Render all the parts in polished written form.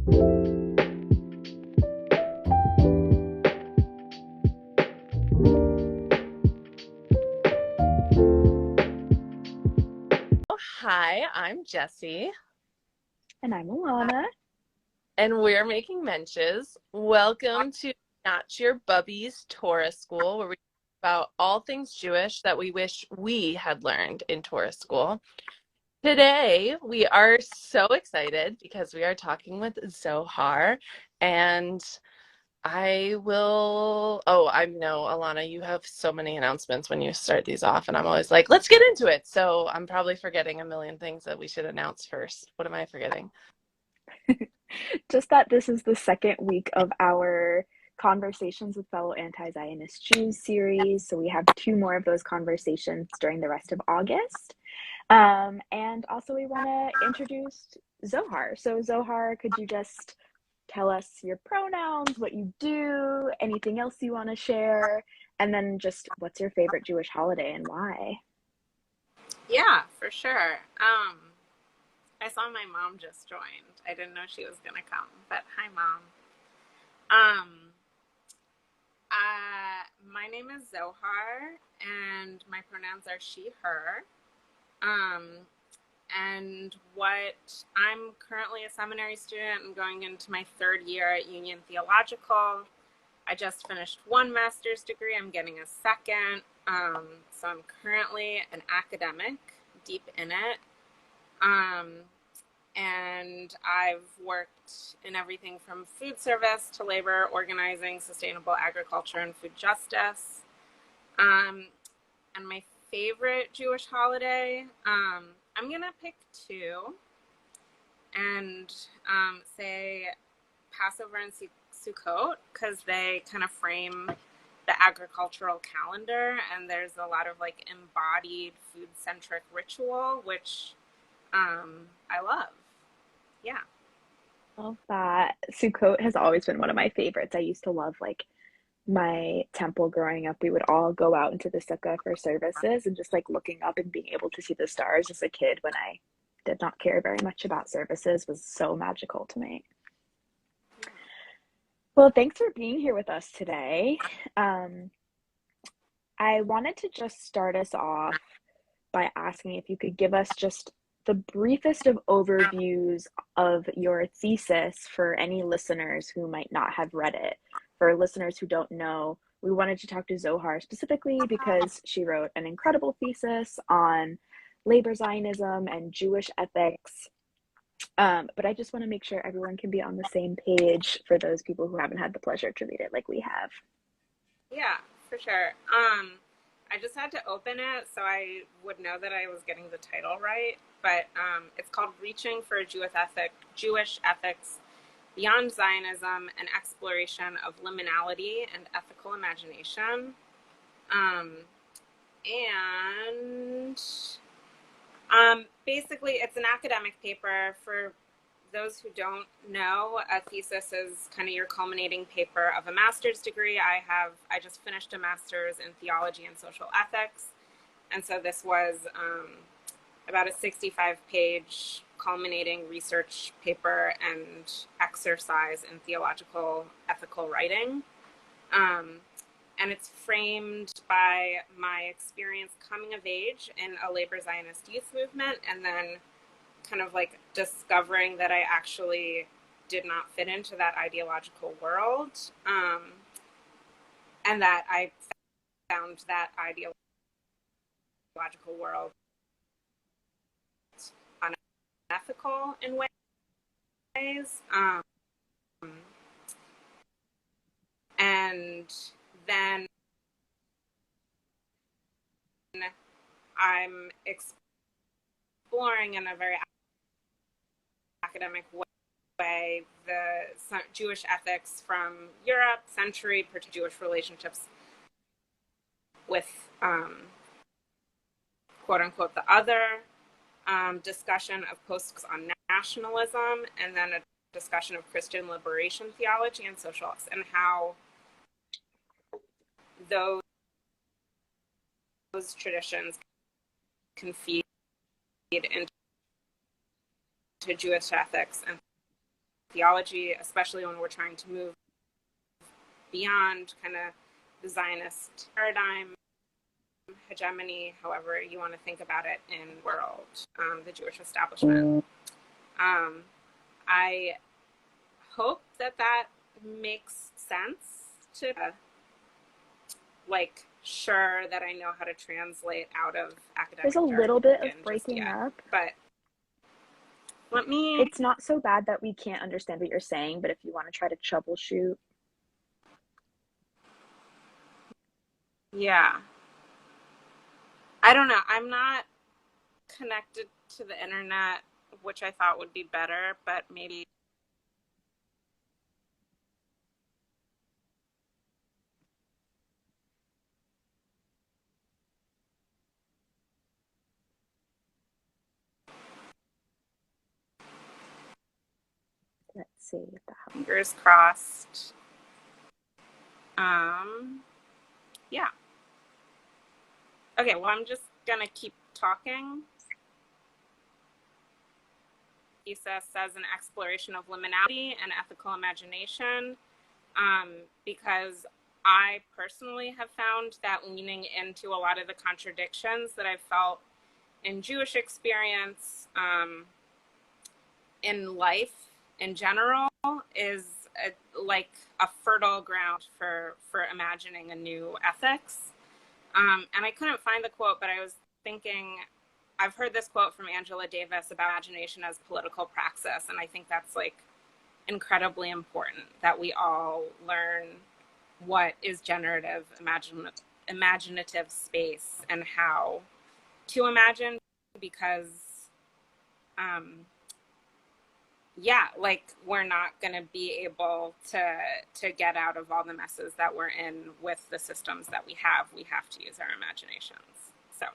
Hi, I'm Jessie. And I'm Alana. And we're making mentions. Welcome to Not Your Bubby's Torah School, where we talk about all things Jewish that we wish we had learned in Torah school. Today, we are so excited because we are talking with Zohar, and I know, Alana, you have so many announcements when you start these off, and I'm always like, let's get into it. So I'm probably forgetting a million things that we should announce first. What am I forgetting? Just that this is the second week of our Conversations with Fellow Anti-Zionist Jews series. So we have two more of those conversations during the rest of August. And also, we want to introduce Zohar. So, Zohar, could you just tell us your pronouns, what you do, anything else you want to share, and then just what's your favorite Jewish holiday and why? Yeah, for sure. I saw my mom just joined. I didn't know she was gonna come, but hi, mom. Um, my name is Zohar, and my pronouns are she, her. Um, and what I'm currently a seminary student and going into my third year at Union Theological. I just finished one master's degree. I'm getting a second. So I'm currently an academic, deep in it. And I've worked in everything from food service to labor organizing, sustainable agriculture, and food justice. And my favorite Jewish holiday, I'm going to pick two and say Passover and Sukkot, because they kind of frame the agricultural calendar, and there's a lot of like embodied food-centric ritual, which I love. Yeah. Love that. Sukkot has always been one of my favorites. I used to love like my temple growing up. We would all go out into the sukkah for services and just like looking up and being able to see the stars as a kid when I did not care very much about services was so magical to me. Well, thanks for being here with us today. Um, I wanted to just start us off by asking if you could give us just the briefest of overviews of your thesis for any listeners who might not have read it. For listeners who don't know, we wanted to talk to Zohar specifically because she wrote an incredible thesis on labor Zionism and Jewish ethics. But I just want to make sure everyone can be on the same page for those people who haven't had the pleasure to read it like we have. Yeah, for sure. I just had to open it so I would know that I was getting the title right. But it's called Reaching for a Jewish Ethics Beyond Zionism, an Exploration of Liminality and Ethical Imagination. And basically, it's an academic paper. For those who don't know, a thesis is kind of your culminating paper of a master's degree. I just finished a master's in theology and social ethics, and so this was about a 65-page culminating research paper and exercise in theological ethical writing. And it's framed by my experience coming of age in a labor Zionist youth movement, and then kind of like discovering that I actually did not fit into that ideological world, and that I found that ideological world unethical in ways. And then I'm exploring in a very academic way the Jewish ethics from Europe, century, Jewish relationships with quote unquote the other, discussion of posts on nationalism, and then a discussion of Christian liberation theology and social and how those traditions can feed into Jewish ethics and theology, especially when we're trying to move beyond kind of the Zionist paradigm, hegemony, however you want to think about it in the world, the Jewish establishment. I hope that makes sense to sure that I know how to translate out of academic There's a little bit of breaking up, but it's not so bad that we can't understand what you're saying, but if you want to try to troubleshoot. Yeah. I don't know. I'm not connected to the internet, which I thought would be better, but maybe. Let's see if that helps. Fingers crossed. Yeah. Okay, well, I'm just gonna keep talking. Thesis says an exploration of liminality and ethical imagination, because I personally have found that leaning into a lot of the contradictions that I've felt in Jewish experience, in life in general, is a fertile ground for imagining a new ethics. And I couldn't find the quote, but I was thinking, I've heard this quote from Angela Davis about imagination as political praxis, and I think that's incredibly important, that we all learn what is generative imaginative space and how to imagine, because we're not going to be able to get out of all the messes that we're in with the systems that we have. We have to use our imaginations. So.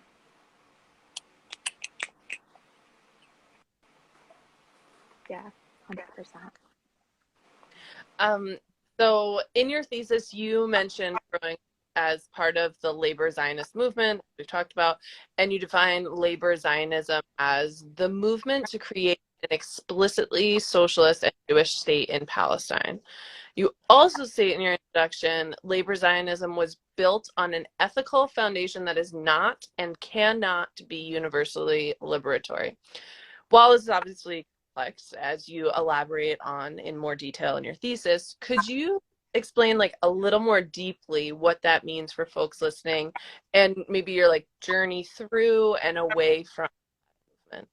Yeah, 100%. So in your thesis, you mentioned growing as part of the labor Zionist movement we've talked about, and you define labor Zionism as the movement to create an explicitly socialist and Jewish state in Palestine. You also state in your introduction, labor Zionism was built on an ethical foundation that is not and cannot be universally liberatory. While this is obviously complex, as you elaborate on in more detail in your thesis, could you explain a little more deeply what that means for folks listening, and maybe your journey through and away from movement?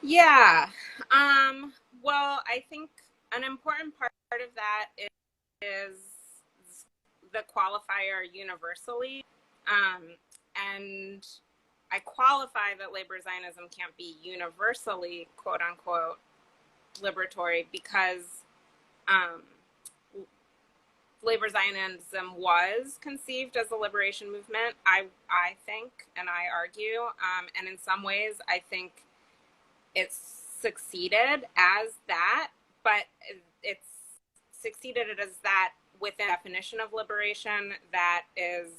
Yeah. Well, I think an important part of that is the qualifier universally. And I qualify that labor Zionism can't be universally, quote unquote, liberatory, because labor Zionism was conceived as a liberation movement, I think, and I argue. And in some ways, I think it's succeeded as that, but it's succeeded as that with a definition of liberation that is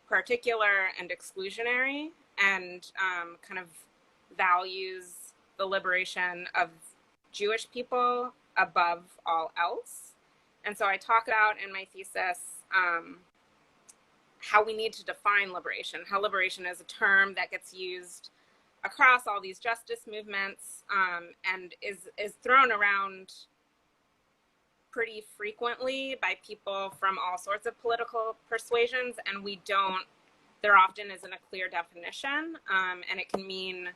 particular and exclusionary, and kind of values the liberation of Jewish people above all else. And so I talk about in my thesis how we need to define liberation, how liberation is a term that gets used across all these justice movements, and is thrown around pretty frequently by people from all sorts of political persuasions, and there often isn't a clear definition, and it can mean,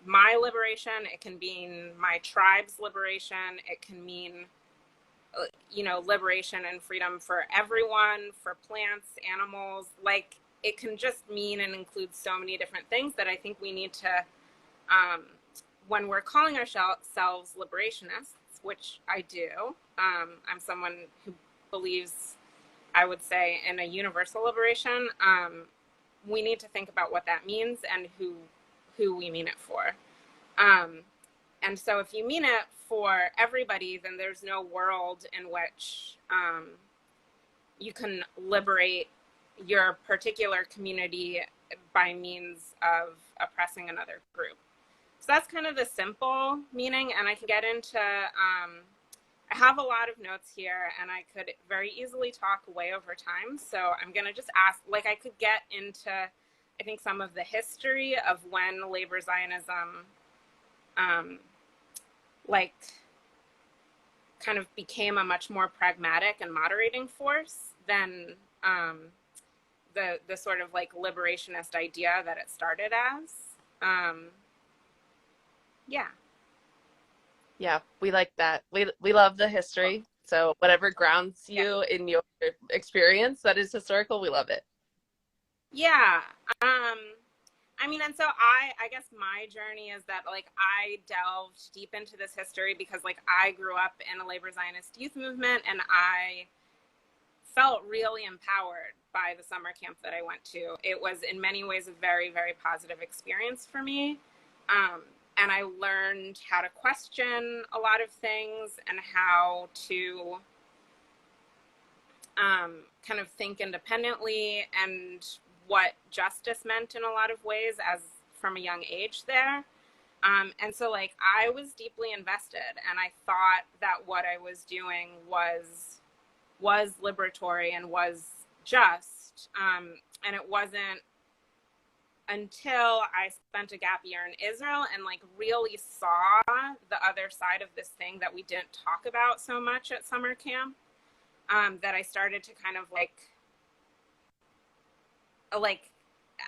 my liberation, it can mean my tribe's liberation, it can mean, liberation and freedom for everyone, for plants, animals, it can just mean and include so many different things that I think we need to, when we're calling ourselves liberationists, which I do, I'm someone who believes, I would say, in a universal liberation, we need to think about what that means and who we mean it for. And so if you mean it for everybody, then there's no world in which you can liberate your particular community by means of oppressing another group. So that's kind of the simple meaning, and I can get into, I have a lot of notes here, and I could very easily talk way over time. So I'm going to just ask, like, I could get into, I think, some of the history of when labor Zionism, like, kind of became a much more pragmatic and moderating force than the sort of like liberationist idea that it started as. Yeah. Yeah, we like that. We love the history. So whatever grounds you in your experience that is historical, we love it. Yeah. I mean, and so I guess my journey is that like I delved deep into this history because like I grew up in a labor Zionist youth movement, and I felt really empowered by the summer camp that I went to. It was in many ways a very, very positive experience for me. And I learned how to question a lot of things and how to kind of think independently and what justice meant in a lot of ways as from a young age there. And so like I was deeply invested, and I thought that what I was doing was liberatory and was just. And it wasn't until I spent a gap year in Israel and like really saw the other side of this thing that we didn't talk about so much at summer camp, that I started to kind of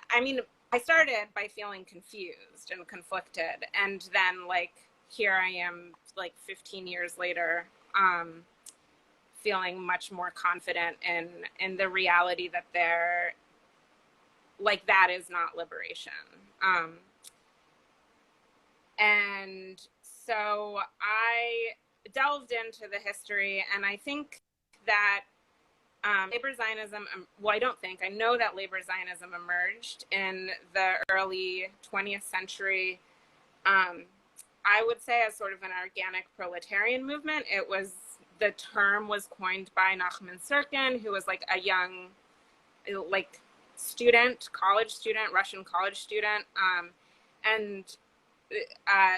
I mean, I started by feeling confused and conflicted, and then like here I am like 15 years later, feeling much more confident in the reality that there, like, that is not liberation. And so I delved into the history, and I think that labor Zionism, well, I know that labor Zionism emerged in the early 20th century, I would say as sort of an organic proletarian movement. The term was coined by Nachman Syrkin, who was like a young, like college student, Russian college student. And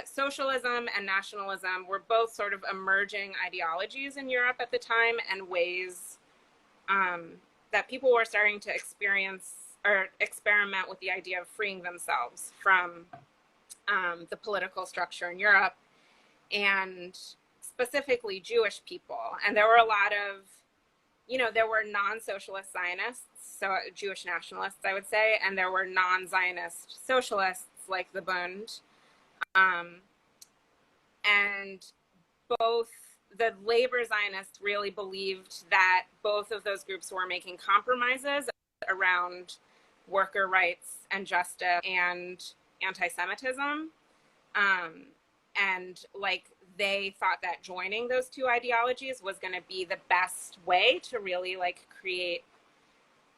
socialism and nationalism were both sort of emerging ideologies in Europe at the time, and ways that people were starting to experience or experiment with the idea of freeing themselves from the political structure in Europe, and specifically Jewish people. And there were a lot of, there were non-socialist Zionists, so Jewish nationalists, I would say, and there were non-Zionist socialists like the Bund. And both the labor Zionists really believed that both of those groups were making compromises around worker rights and justice and anti-Semitism. And like they thought that joining those two ideologies was going to be the best way to really like create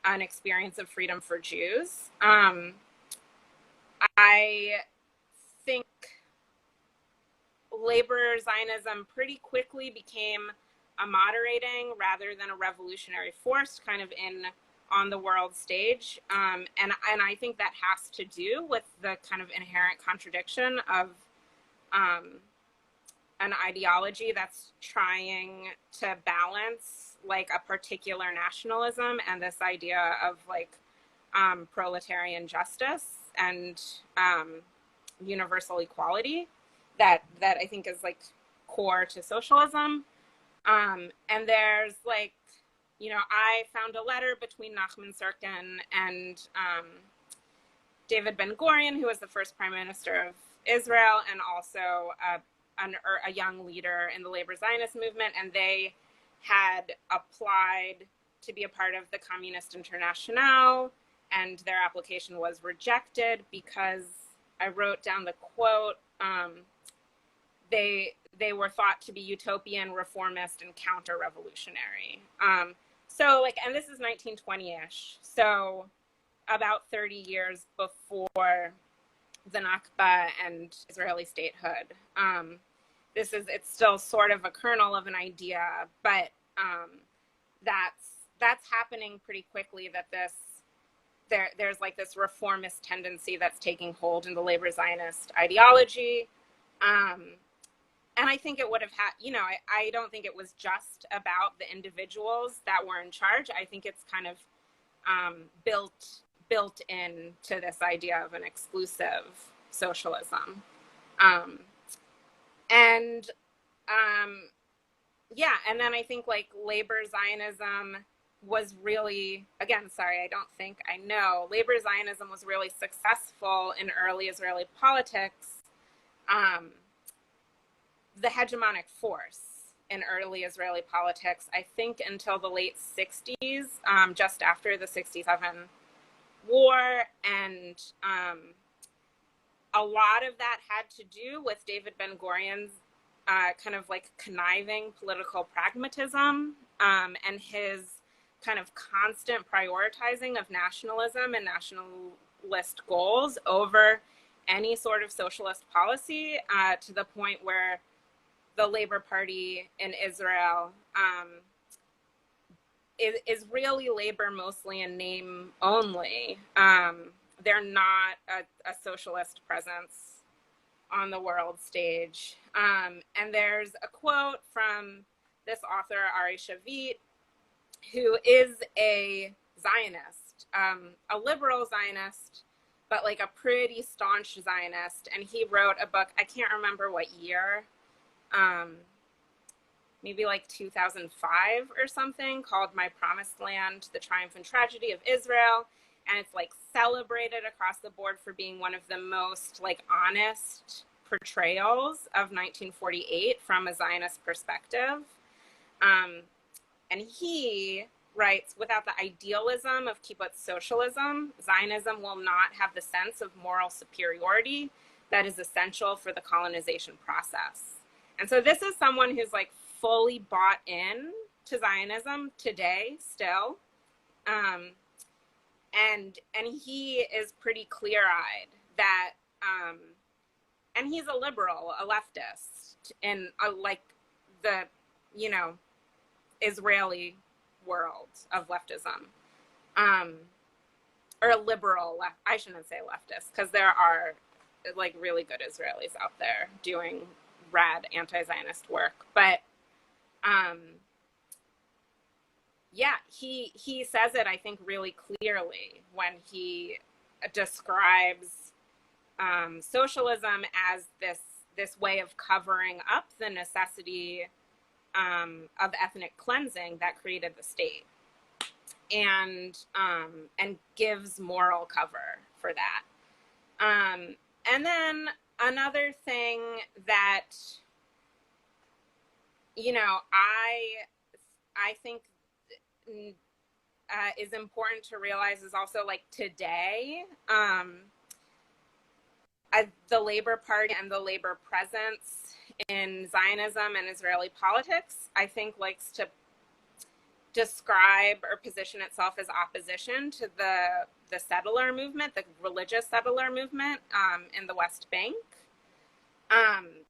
an experience of freedom for Jews. I think labor Zionism pretty quickly became a moderating rather than a revolutionary force kind of on the world stage. And I think that has to do with the kind of inherent contradiction of an ideology that's trying to balance like a particular nationalism and this idea of like proletarian justice and universal equality that I think is like core to socialism. And there's like, I found a letter between Nachman Syrkin and David Ben-Gurion, who was the first prime minister of Israel and also a young leader in the labor Zionist movement. And they had applied to be a part of the Communist Internationale, and their application was rejected because, I wrote down the quote, they were thought to be utopian, reformist, and counter-revolutionary. So like, and this is 1920-ish, so about 30 years before the Nakba and Israeli statehood. It's still sort of a kernel of an idea, but that's happening pretty quickly, that there's like this reformist tendency that's taking hold in the labor Zionist ideology. And I think it would have had, I don't think it was just about the individuals that were in charge. I think it's kind of built into this idea of an exclusive socialism. And then I think like labor Zionism was really, again, sorry, I know, labor Zionism was really successful in early Israeli politics. The hegemonic force in early Israeli politics, I think until the late 60s, just after the 67 war. And a lot of that had to do with David Ben-Gurion's kind of like conniving political pragmatism and his kind of constant prioritizing of nationalism and nationalist goals over any sort of socialist policy, to the point where the Labor Party in Israel is really labor mostly in name only. They're not a socialist presence on the world stage. And there's a quote from this author, Ari Shavit, who is a Zionist, a liberal Zionist, but like a pretty staunch Zionist. And he wrote a book, I can't remember what year, maybe like 2005 or something, called My Promised Land, The Triumph and Tragedy of Israel. And it's like celebrated across the board for being one of the most like honest portrayals of 1948 from a Zionist perspective. And he writes, without the idealism of kibbutz socialism, Zionism will not have the sense of moral superiority that is essential for the colonization process. And so this is someone who's like fully bought in to Zionism today still. And he is pretty clear-eyed that, and he's a liberal, a leftist in like the, Israeli world of leftism, or a liberal left. I shouldn't say leftist, because there are like really good Israelis out there doing rad anti-Zionist work. But he says it, I think, really clearly when he describes socialism as this way of covering up the necessity of ethnic cleansing that created the state, and gives moral cover for that. And then another thing that I think is important to realize is also like today, the Labor Party and the labor presence in Zionism and Israeli politics, I think, likes to describe or position itself as opposition to the settler movement, the religious settler movement in the West Bank. And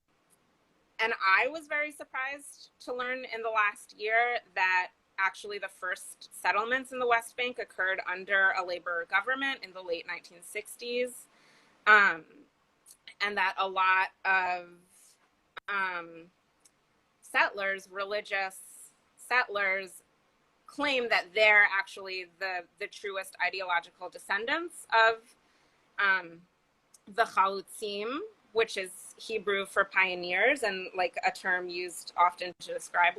I was very surprised to learn in the last year that actually the first settlements in the West Bank occurred under a labor government in the late 1960s. And that a lot of settlers, religious settlers, claim that they're actually the truest ideological descendants of the chalutzim, which is Hebrew for pioneers, and like a term used often to describe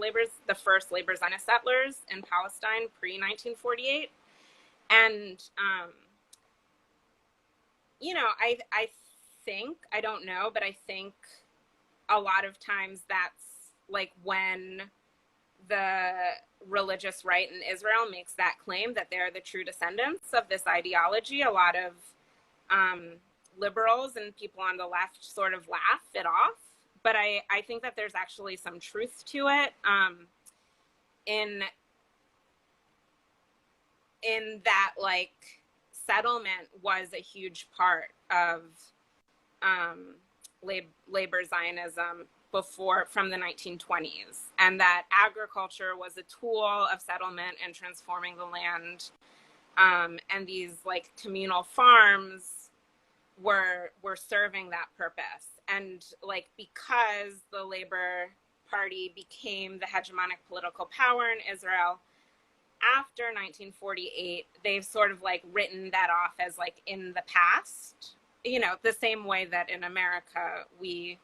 the first labor Zionist settlers in Palestine pre-1948. And, I think, I don't know, but I think a lot of times that's like when the religious right in Israel makes that claim that they're the true descendants of this ideology, a lot of liberals and people on the left sort of laugh it off. But I think that there's actually some truth to it, in that like settlement was a huge part of labor Zionism from the 1920s, and that agriculture was a tool of settlement and transforming the land And these like communal farms were serving that purpose. And like, because the Labor Party became the hegemonic political power in Israel after 1948, they've sort of like written that off as like in the past, you know, the same way that in America we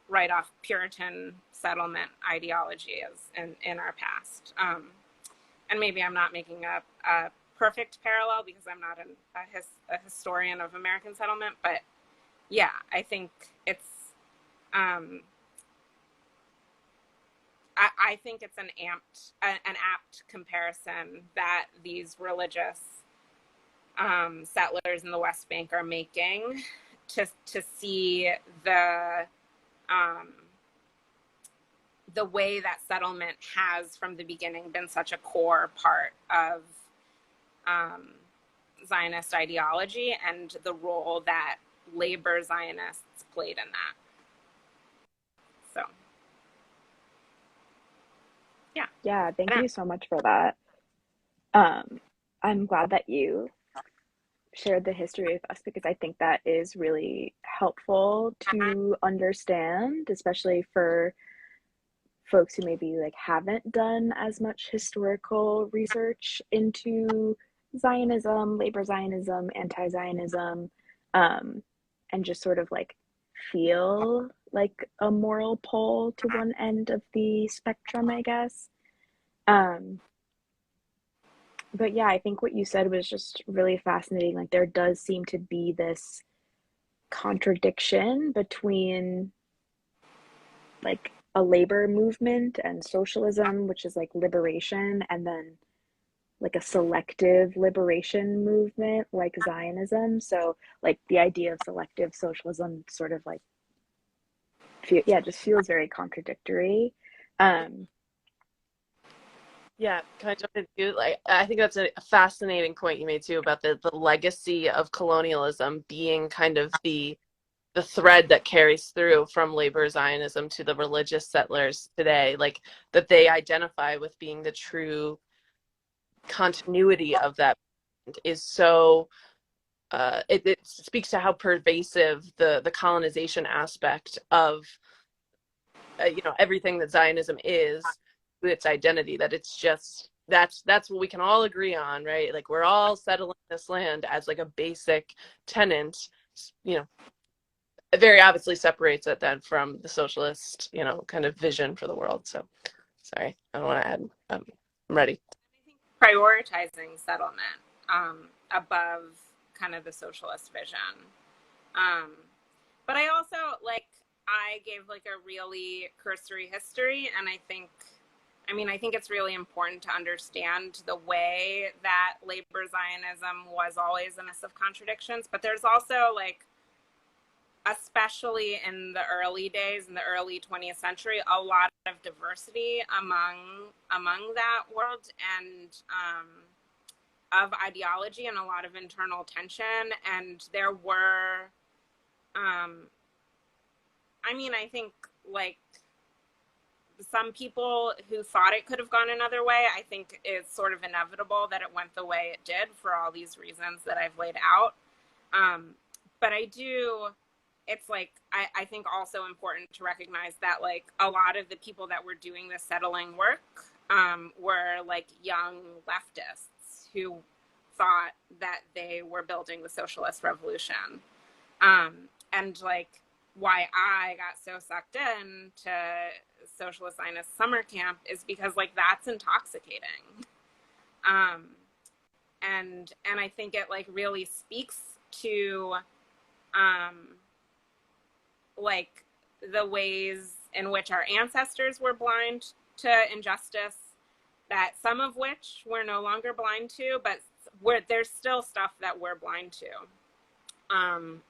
write off Puritan settlement ideology as in our past. And maybe I'm not making a perfect parallel because I'm not a historian of American settlement, but yeah, I think it's I think it's an apt comparison that these religious settlers in the West Bank are making to see the way that settlement has from the beginning been such a core part of Zionist ideology and the role that labor Zionists played in that. So, yeah. Yeah, thank you so much for that. I'm glad that you shared the history with us because I think that is really helpful to understand, especially for folks who maybe like haven't done as much historical research into Zionism, labor Zionism, anti-Zionism, and just sort of like feel like a moral pull to one end of the spectrum, I guess. But yeah, I think what you said was just really fascinating. Like there does seem to be this contradiction between like a labor movement and socialism, which is like liberation, and then like a selective liberation movement like Zionism. So like the idea of selective socialism sort of like just feels very contradictory. Yeah, can I jump in too? Like, I think that's a fascinating point you made too about the legacy of colonialism being kind of the thread that carries through from labor Zionism to the religious settlers today, like that they identify with being the true continuity of that is so it speaks to how pervasive the colonization aspect of everything that Zionism is, its identity, that it's just that's what we can all agree on, right? Like we're all settling this land as like a basic tenant, you know. It very obviously separates it then from the socialist, kind of vision for the world. So, sorry, I don't want to add. I'm ready. I think prioritizing settlement above kind of the socialist vision. But I also I gave like a really cursory history, and I think it's really important to understand the way that labor Zionism was always a mess of contradictions, but there's also like, especially in the early days, in the early 20th century, a lot of diversity among that world and of ideology and a lot of internal tension. And there were, I think like some people who thought it could have gone another way. I think it's sort of inevitable that it went the way it did for all these reasons that I've laid out. But it's like, I think also important to recognize that like a lot of the people that were doing the settling work were like young leftists who thought that they were building the socialist revolution. And like why I got so sucked in to socialist Zionist summer camp is because like that's intoxicating. And I think it like really speaks to like the ways in which our ancestors were blind to injustice, that some of which we're no longer blind to, but there's still stuff that we're blind to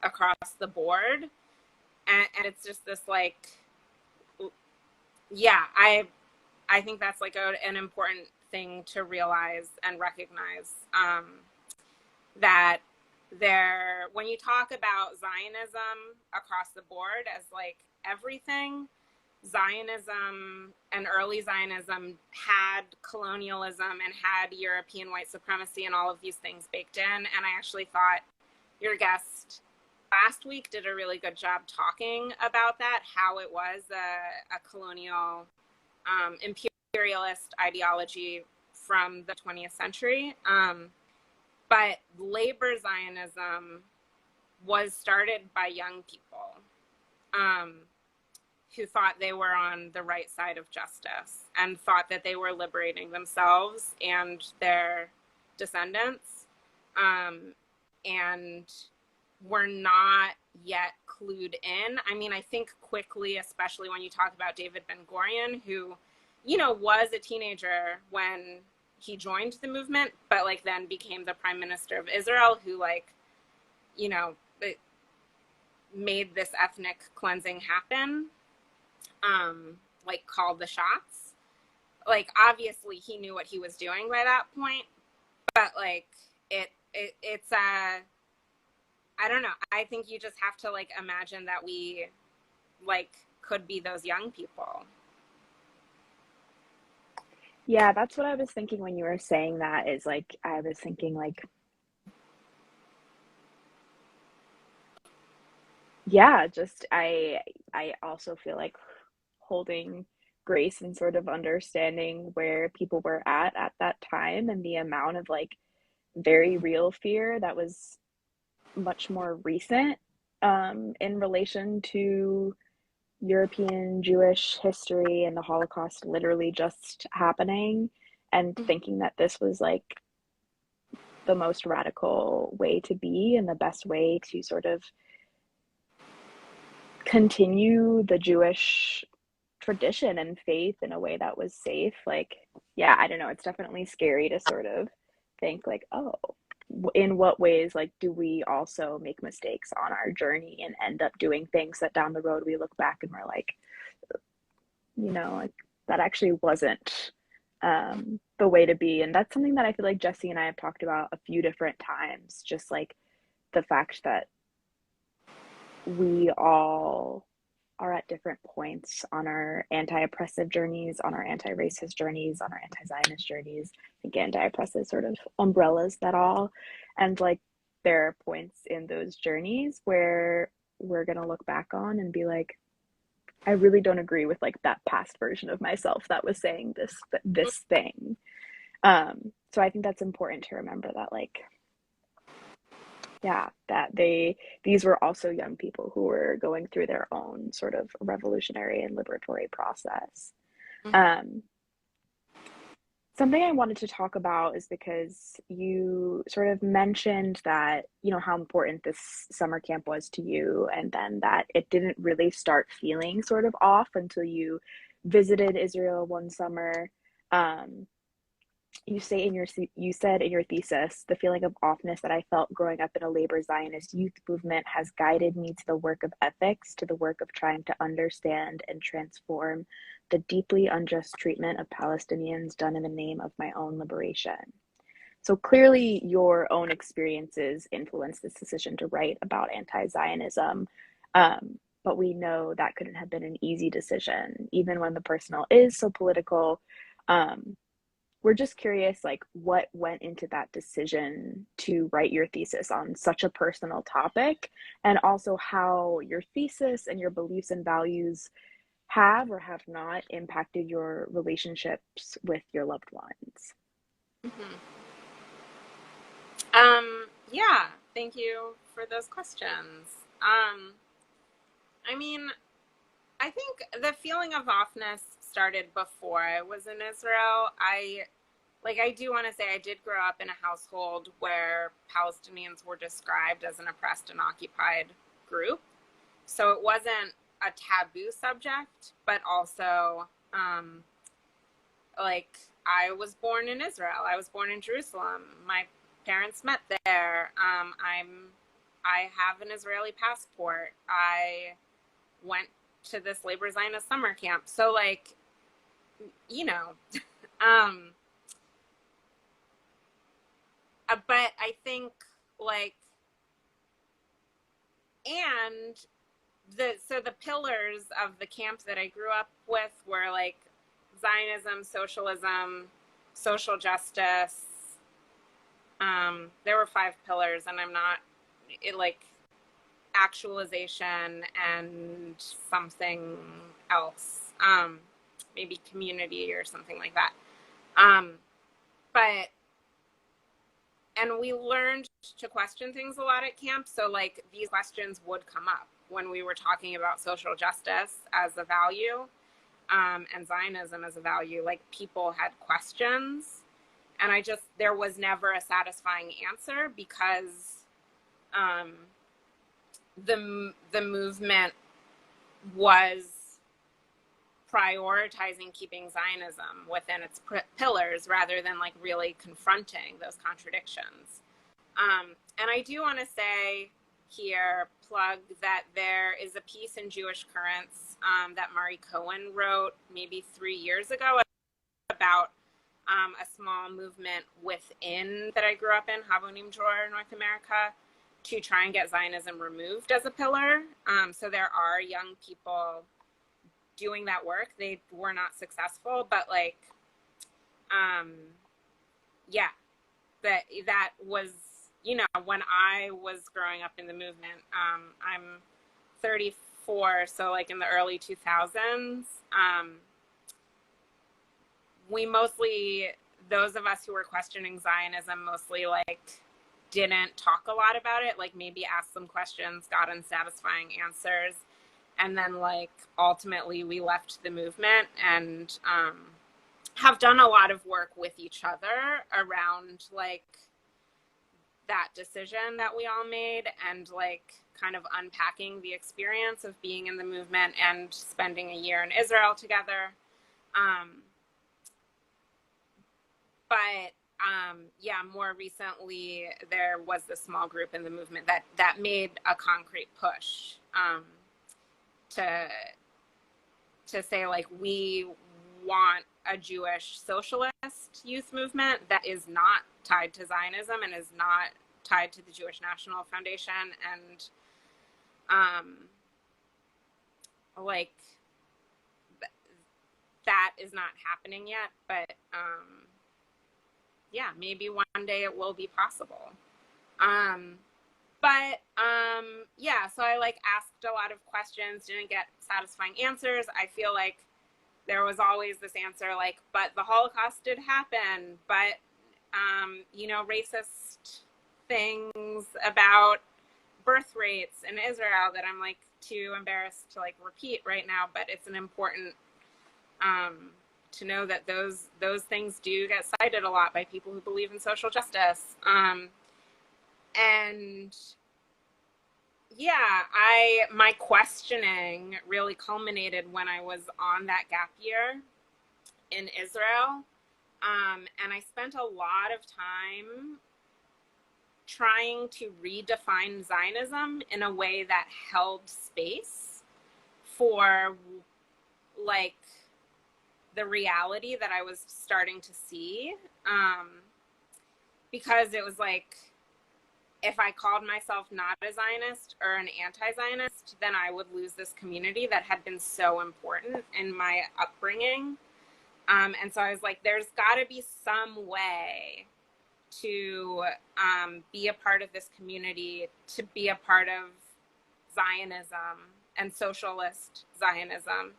across the board. And it's just this like, yeah, I think that's like an important thing to realize and recognize, that when you talk about Zionism across the board as like everything, Zionism and early Zionism had colonialism and had European white supremacy and all of these things baked in. And I actually thought your guest last week did a really good job talking about that, how it was a colonial imperialist ideology from the 20th century. But labor Zionism was started by young people who thought they were on the right side of justice and thought that they were liberating themselves and their descendants, and were not yet clued in. I mean, I think quickly, especially when you talk about David Ben-Gurion, who, you know, was a teenager when he joined the movement, but like then became the prime minister of Israel, who like, you know, made this ethnic cleansing happen, like called the shots. Like obviously he knew what he was doing by that point, but like it's I don't know. I think you just have to like imagine that we like could be those young people. Yeah, that's what I was thinking when you were saying that, is like I was thinking like, yeah, just I also feel like holding grace and sort of understanding where people were at that time, and the amount of like very real fear that was much more recent in relation to European Jewish history and the Holocaust literally just happening, and thinking that this was like the most radical way to be and the best way to sort of continue the Jewish tradition and faith in a way that was safe. Like, yeah, I don't know. It's definitely scary to sort of think like, oh, in what ways like do we also make mistakes on our journey and end up doing things that down the road we look back and we're like, you know, like that actually wasn't the way to be. And that's something that I feel like Jesse and I have talked about a few different times, just like the fact that we all are at different points on our anti-oppressive journeys, on our anti-racist journeys, on our anti-Zionist journeys. I think anti-oppressive sort of umbrellas that all. And like there are points in those journeys where we're going to look back on and be like, I really don't agree with like that past version of myself that was saying this thing. So I think that's important to remember that like, yeah, that these were also young people who were going through their own sort of revolutionary and liberatory process. Something I wanted to talk about is because you sort of mentioned that, you know, how important this summer camp was to you, and then that it didn't really start feeling sort of off until you visited Israel one summer. You said in your thesis, the feeling of offness that I felt growing up in a labor Zionist youth movement has guided me to the work of ethics, to the work of trying to understand and transform the deeply unjust treatment of Palestinians done in the name of my own liberation. So clearly your own experiences influenced this decision to write about anti-Zionism. But we know that couldn't have been an easy decision, even when the personal is so political. We're just curious, like, what went into that decision to write your thesis on such a personal topic, and also how your thesis and your beliefs and values have or have not impacted your relationships with your loved ones. Mm-hmm. Yeah, thank you for those questions. I mean, I think the feeling of offness started before I was in Israel. I do want to say I did grow up in a household where Palestinians were described as an oppressed and occupied group. So it wasn't a taboo subject, but also, like, I was born in Israel. I was born in Jerusalem. My parents met there. I have an Israeli passport. I went to this labor Zionist summer camp. So like, you know, but I think like, and the pillars of the camp that I grew up with were like Zionism, socialism, social justice. There were 5 pillars, and I'm not like actualization and something else, maybe community or something like that. But and we learned to question things a lot at camp. So like these questions would come up when we were talking about social justice as a value, and Zionism as a value. Like people had questions, and there was never a satisfying answer because the movement was prioritizing keeping Zionism within its pillars rather than like really confronting those contradictions. And I do want to say here, plug that there is a piece in Jewish Currents that Mari Cohen wrote maybe 3 years ago about a small movement within that I grew up in, Havonim Dror, North America, to try and get Zionism removed as a pillar. So there are young people doing that work. They were not successful, but like, yeah, that was, you know, when I was growing up in the movement. I'm 34, so like in the early 2000s, we mostly, those of us who were questioning Zionism mostly like didn't talk a lot about it, like maybe asked some questions, got unsatisfying answers, and then like ultimately we left the movement and have done a lot of work with each other around like that decision that we all made and like kind of unpacking the experience of being in the movement and spending a year in Israel together. But yeah, more recently there was this small group in the movement that made a concrete push to say like we want a Jewish socialist youth movement that is not tied to Zionism and is not tied to the Jewish National Foundation, and like that is not happening yet, but yeah, maybe one day it will be possible. But yeah, so I like asked a lot of questions, didn't get satisfying answers. I feel like there was always this answer like, but the Holocaust did happen, but you know, racist things about birth rates in Israel that I'm like too embarrassed to like repeat right now, but it's an important to know that those things do get cited a lot by people who believe in social justice. And yeah, my questioning really culminated when I was on that gap year in Israel. And I spent a lot of time trying to redefine Zionism in a way that held space for like the reality that I was starting to see. Because it was like, if I called myself not a Zionist or an anti-Zionist, then I would lose this community that had been so important in my upbringing. And so I was like, there's got to be some way to be a part of this community, to be a part of Zionism and socialist Zionism.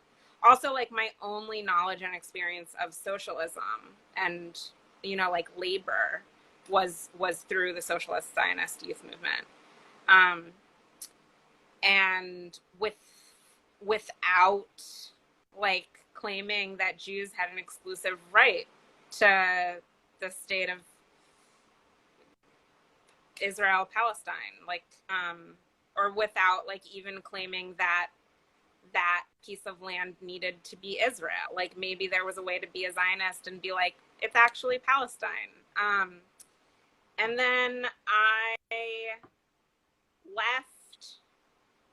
Also, like my only knowledge and experience of socialism and, you know, like labor was through the socialist Zionist youth movement. And without like claiming that Jews had an exclusive right to the state of Israel, Palestine, like, or without like even claiming that piece of land needed to be Israel. Like maybe there was a way to be a Zionist and be like, it's actually Palestine. And then I left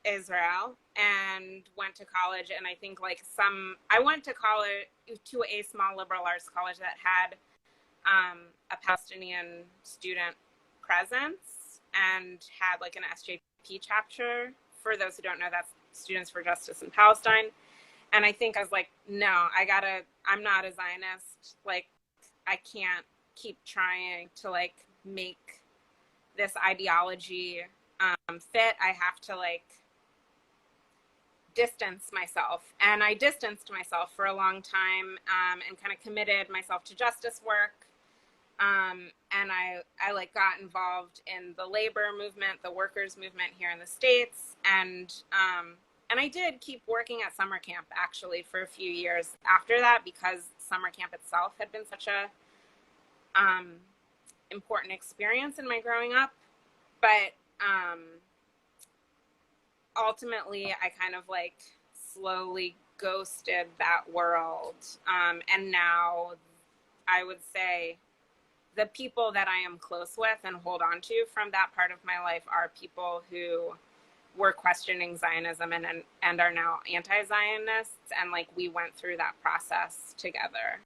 Israel and went to college, and I think like I went to college, to a small liberal arts college that had a Palestinian student presence and had like an SJP chapter. For those who don't know, that's Students for Justice in Palestine. And I think I was like, no, I'm not a Zionist. Like, I can't keep trying to like make this ideology fit. I have to like distance myself. And I distanced myself for a long time and kind of committed myself to justice work. And I like got involved in the labor movement, the workers movement here in the States. And I did keep working at summer camp actually for a few years after that, because summer camp itself had been such a important experience in my growing up. But ultimately, I kind of like slowly ghosted that world. And now I would say the people that I am close with and hold on to from that part of my life are people who were questioning Zionism and are now anti-Zionists. And like, we went through that process together.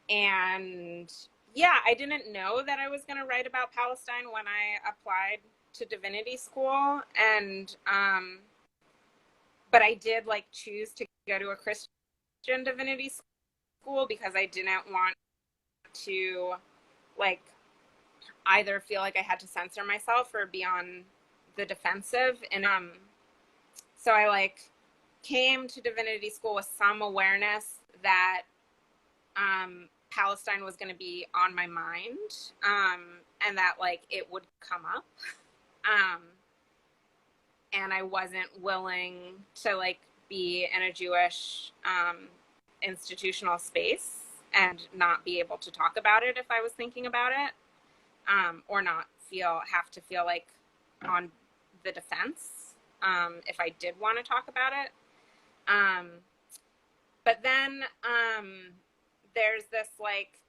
And yeah, I didn't know that I was going to write about Palestine when I applied to divinity school. And, but I did like choose to go to a Christian divinity school because I didn't want to like either feel like I had to censor myself or be on the defensive. And so I like came to divinity school with some awareness that Palestine was going to be on my mind, and that like it would come up, and I wasn't willing to like be in a Jewish institutional space and not be able to talk about it if I was thinking about it, or not have to feel like on the defense if I did want to talk about it. But then there's this like,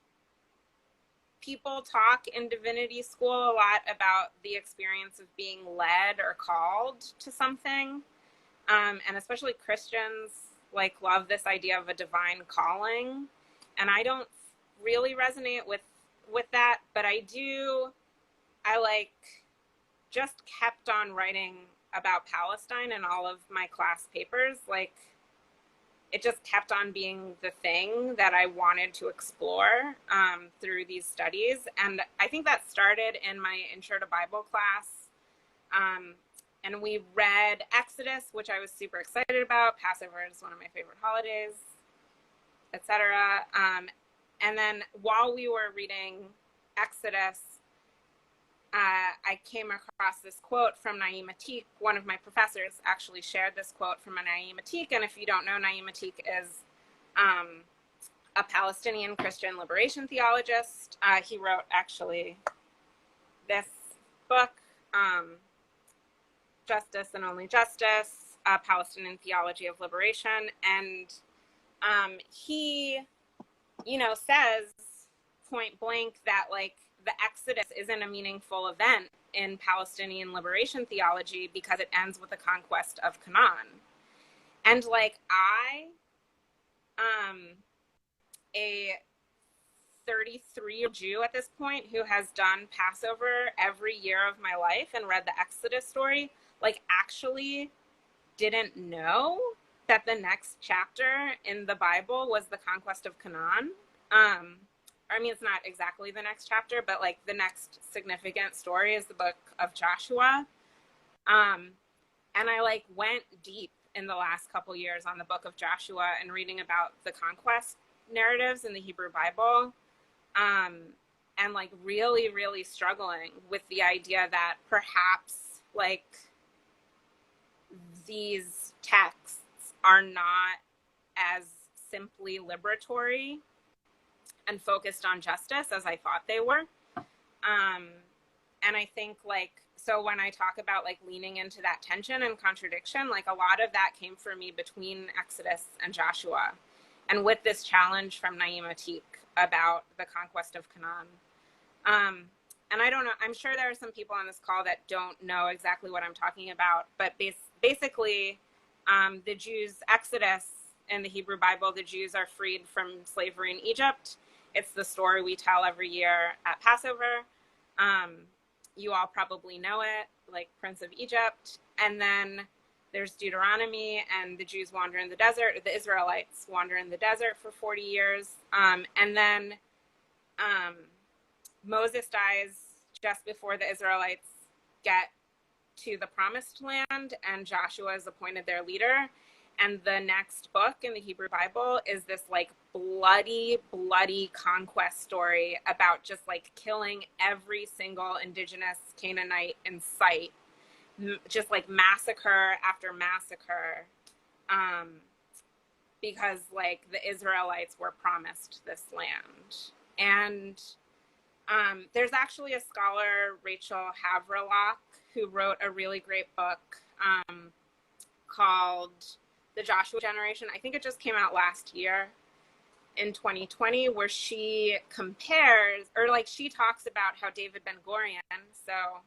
people talk in divinity school a lot about the experience of being led or called to something. And especially Christians like love this idea of a divine calling. And I don't really resonate with that, but I like just kept on writing about Palestine in all of my class papers. Like, it just kept on being the thing that I wanted to explore through these studies. And I think that started in my Intro to Bible class. And we read Exodus, which I was super excited about. Passover is one of my favorite holidays, etc. And then while we were reading Exodus, I came across this quote from Naim Atik. One of my professors actually shared this quote from Naim Atik. And if you don't know, Naim Atik is a Palestinian Christian liberation theologist. He wrote actually this book, Justice and Only Justice, A Palestinian Theology of Liberation. And he, says point blank that like, the Exodus isn't a meaningful event in Palestinian liberation theology because it ends with the conquest of Canaan. And like, a 33-year-old Jew at this point who has done Passover every year of my life and read the Exodus story, like actually didn't know that the next chapter in the Bible was the conquest of Canaan. I mean, it's not exactly the next chapter, but like the next significant story is the book of Joshua. And I like went deep in the last couple years on the book of Joshua and reading about the conquest narratives in the Hebrew Bible. And like really, really struggling with the idea that perhaps like these texts are not as simply liberatory and focused on justice as I thought they were. And I think like, so when I talk about like leaning into that tension and contradiction, like a lot of that came for me between Exodus and Joshua, and with this challenge from Naim Atik about the conquest of Canaan. And I don't know, I'm sure there are some people on this call that don't know exactly what I'm talking about, but basically the Jews' Exodus in the Hebrew Bible, the Jews are freed from slavery in Egypt. It's the story we tell every year at Passover. You all probably know it, like Prince of Egypt. And then there's Deuteronomy, and the Jews wander in the desert, the Israelites wander in the desert for 40 years. And then Moses dies just before the Israelites get to the promised land, and Joshua is appointed their leader. And the next book in the Hebrew Bible is this like bloody conquest story about just like killing every single indigenous Canaanite in sight, just like massacre after massacre, because like the Israelites were promised this land. And there's actually a scholar, Rachel Havrlock, who wrote a really great book called The Joshua Generation. I think it just came out last year in 2020, where she compares, or like she talks about how David Ben-Gurion, so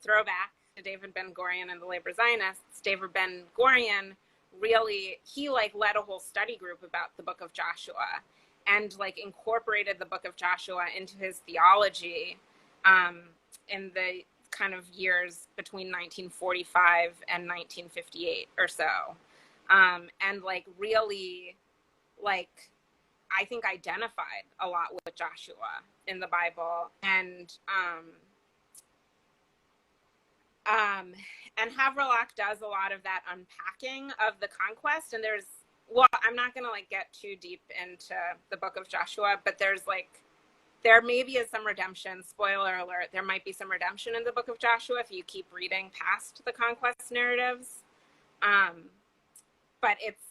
throwback to David Ben-Gurion and the labor Zionists, David Ben-Gurion really, he like led a whole study group about the book of Joshua and like incorporated the book of Joshua into his theology in the kind of years between 1945 and 1958 or so. And like really like I think identified a lot with Joshua in the Bible. And Havrlock does a lot of that unpacking of the conquest. And there's, well, I'm not going to like get too deep into the book of Joshua, but there's like, there maybe is some redemption. Spoiler alert, there might be some redemption in the book of Joshua if you keep reading past the conquest narratives. But it's,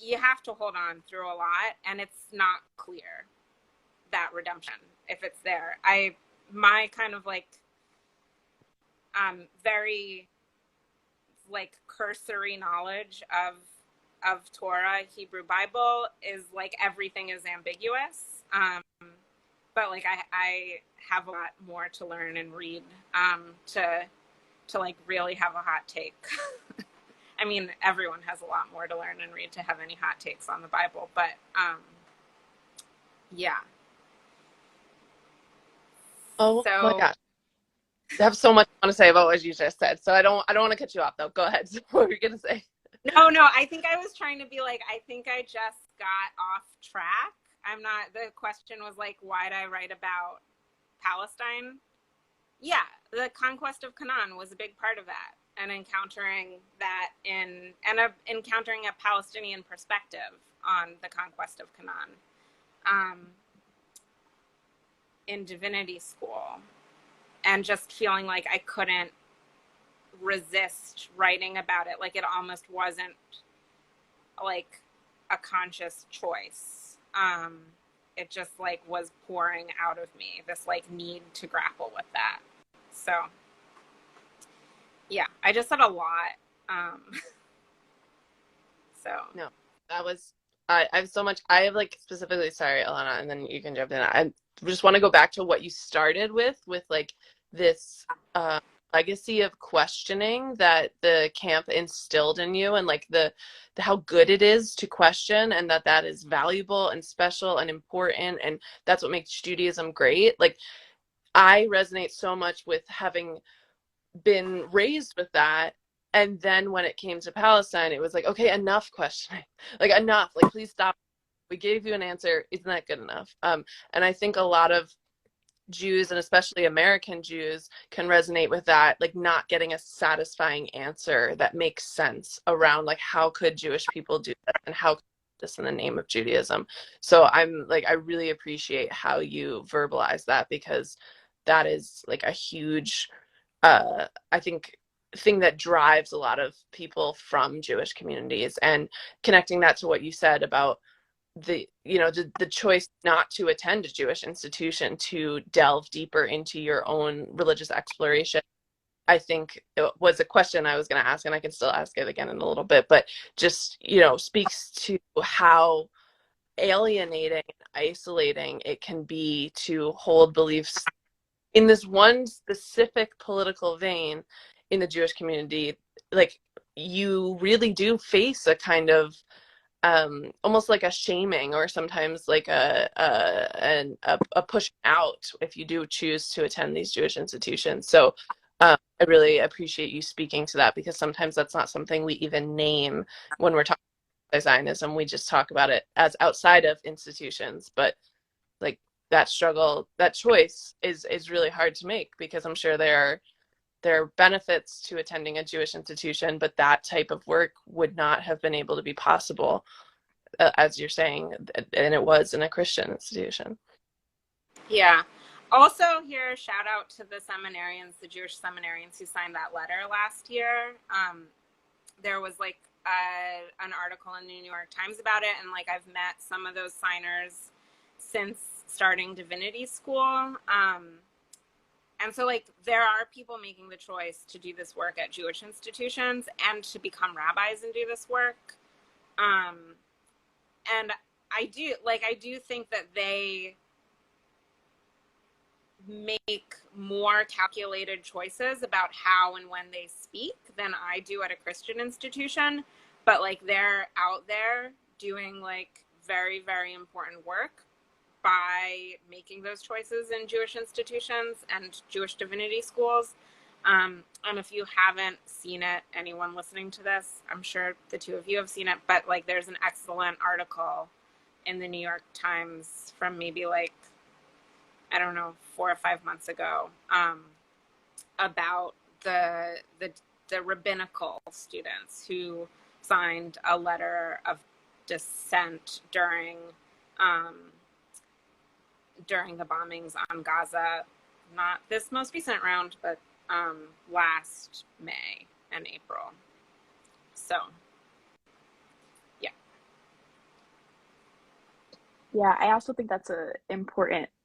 you have to hold on through a lot, and it's not clear that redemption, if it's there. My kind of like, very like cursory knowledge of Torah, Hebrew Bible, is like everything is ambiguous. But like I have a lot more to learn and read to like really have a hot take. I mean, everyone has a lot more to learn and read to have any hot takes on the Bible, but yeah. Oh my gosh. I have so much I want to say about what you just said, so I don't want to cut you off though. Go ahead. What were you gonna say? No, I think I was trying to be like, I think I just got off track. The question was like, why'd I write about Palestine? Yeah, the conquest of Canaan was a big part of that, and encountering that encountering a Palestinian perspective on the conquest of Canaan in divinity school, and just feeling like I couldn't resist writing about it. Like it almost wasn't like a conscious choice. It just like was pouring out of me, this like need to grapple with that. So yeah, I just said a lot. So no, that was, I have so much, I have like specifically, sorry, Alana, and then you can jump in. I just want to go back to what you started with like this legacy of questioning that the camp instilled in you, and like the how good it is to question, and that is valuable and special and important, and that's what makes Judaism great. Like I resonate so much with having been raised with that, and then when it came to Palestine, it was like, okay, enough questioning, like enough, like please stop. We gave you an answer, isn't that good enough? And I think a lot of Jews, and especially American Jews, can resonate with that, like not getting a satisfying answer that makes sense around like how could Jewish people do this, and how could this in the name of Judaism. So I'm like, I really appreciate how you verbalize that, because that is like a huge I think thing that drives a lot of people from Jewish communities, and connecting that to what you said about the choice not to attend a Jewish institution, to delve deeper into your own religious exploration. I think it was a question I was going to ask, and I can still ask it again in a little bit, but just, speaks to how alienating and isolating it can be to hold beliefs in this one specific political vein in the Jewish community. Like you really do face a kind of almost like a shaming, or sometimes like a pushing out if you do choose to attend these Jewish institutions. So I really appreciate you speaking to that, because sometimes that's not something we even name when we're talking about Zionism. We just talk about it as outside of institutions, but like that struggle, that choice is really hard to make, because I'm sure there are benefits to attending a Jewish institution, but that type of work would not have been able to be possible, as you're saying, and it was in a Christian institution. Yeah. Also, here, shout out to the seminarians, the Jewish seminarians who signed that letter last year. There was like an article in the New York Times about it, and like I've met some of those signers since starting divinity school. And so like there are people making the choice to do this work at Jewish institutions and to become rabbis and do this work. And I do think that they make more calculated choices about how and when they speak than I do at a Christian institution. But like they're out there doing like very, very important work by making those choices in Jewish institutions and Jewish divinity schools. And if you haven't seen it, anyone listening to this, I'm sure the two of you have seen it, but like there's an excellent article in the New York Times from maybe like, I don't know, 4 or 5 months ago, about the rabbinical students who signed a letter of dissent during the bombings on Gaza, not this most recent round, but last May and April. So, yeah. Yeah, I also think that's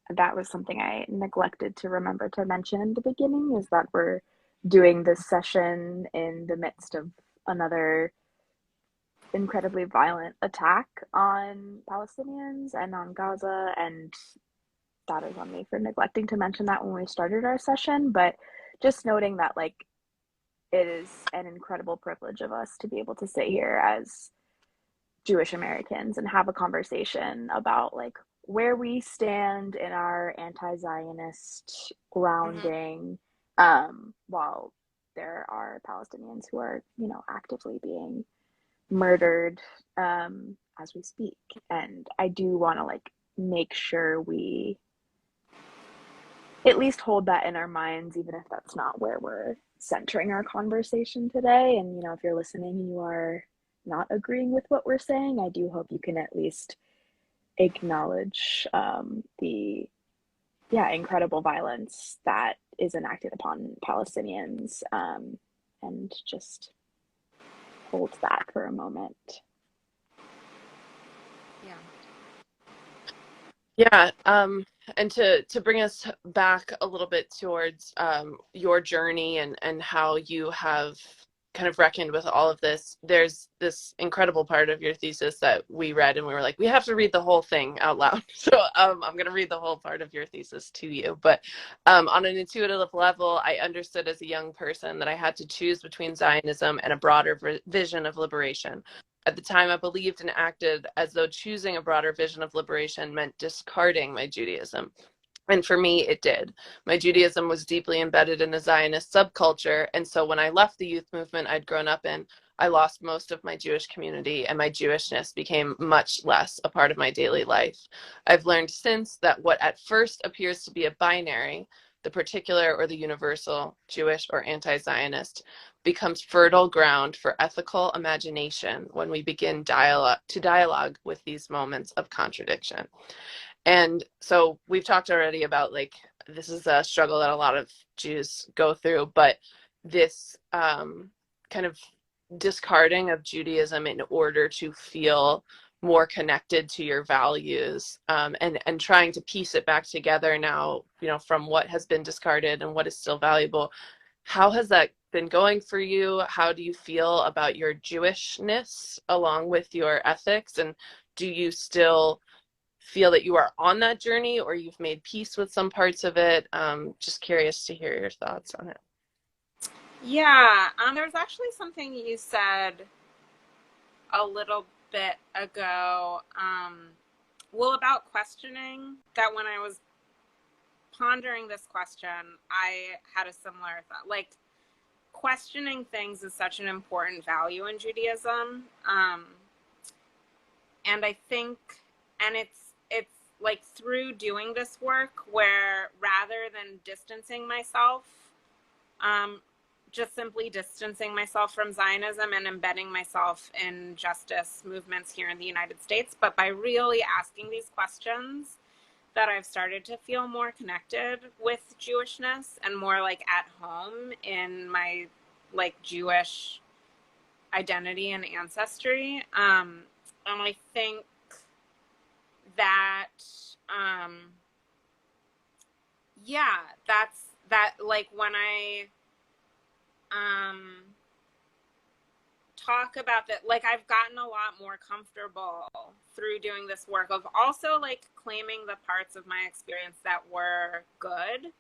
that was something I neglected to remember to mention in the beginning, is that we're doing this session in the midst of another incredibly violent attack on Palestinians and on Gaza, and that is on me for neglecting to mention that when we started our session. But just noting that like it is an incredible privilege of us to be able to sit here as Jewish Americans and have a conversation about like where we stand in our anti-Zionist grounding, while there are Palestinians who are, actively being murdered as we speak. And I do want to like make sure we at least hold that in our minds, even if that's not where we're centering our conversation today. And, if you're listening and you are not agreeing with what we're saying, I do hope you can at least acknowledge the incredible violence that is enacted upon Palestinians, and just hold that for a moment. Yeah, and to bring us back a little bit towards your journey and how you have kind of reckoned with all of this, there's this incredible part of your thesis that we read, and we were like, we have to read the whole thing out loud. So I'm going to read the whole part of your thesis to you. But on an intuitive level, I understood as a young person that I had to choose between Zionism and a broader vision of liberation. At the time, I believed and acted as though choosing a broader vision of liberation meant discarding my Judaism. And for me, it did. My Judaism was deeply embedded in a Zionist subculture. And so when I left the youth movement I'd grown up in, I lost most of my Jewish community, and my Jewishness became much less a part of my daily life. I've learned since that what at first appears to be a binary, the particular or the universal, Jewish or anti-Zionist, becomes fertile ground for ethical imagination when we begin to dialogue with these moments of contradiction. And so we've talked already about like this is a struggle that a lot of Jews go through, but this kind of discarding of Judaism in order to feel more connected to your values, and trying to piece it back together now, from what has been discarded and what is still valuable. How has that been going for you? How do you feel about your Jewishness along with your ethics? And do you still feel that you are on that journey, or you've made peace with some parts of it? Just curious to hear your thoughts on it. Yeah, there's actually something you said a little bit ago, well, about questioning, that when I was pondering this question, I had a similar thought. Like, questioning things is such an important value in Judaism. And I think, and it's like through doing this work where rather than distancing myself, just simply distancing myself from Zionism and embedding myself in justice movements here in the United States, but by really asking these questions, that I've started to feel more connected with Jewishness and more like at home in my like Jewish identity and ancestry. And I think that, yeah, that like when I talk about that, like I've gotten a lot more comfortable through doing this work of also like claiming the parts of my experience that were good,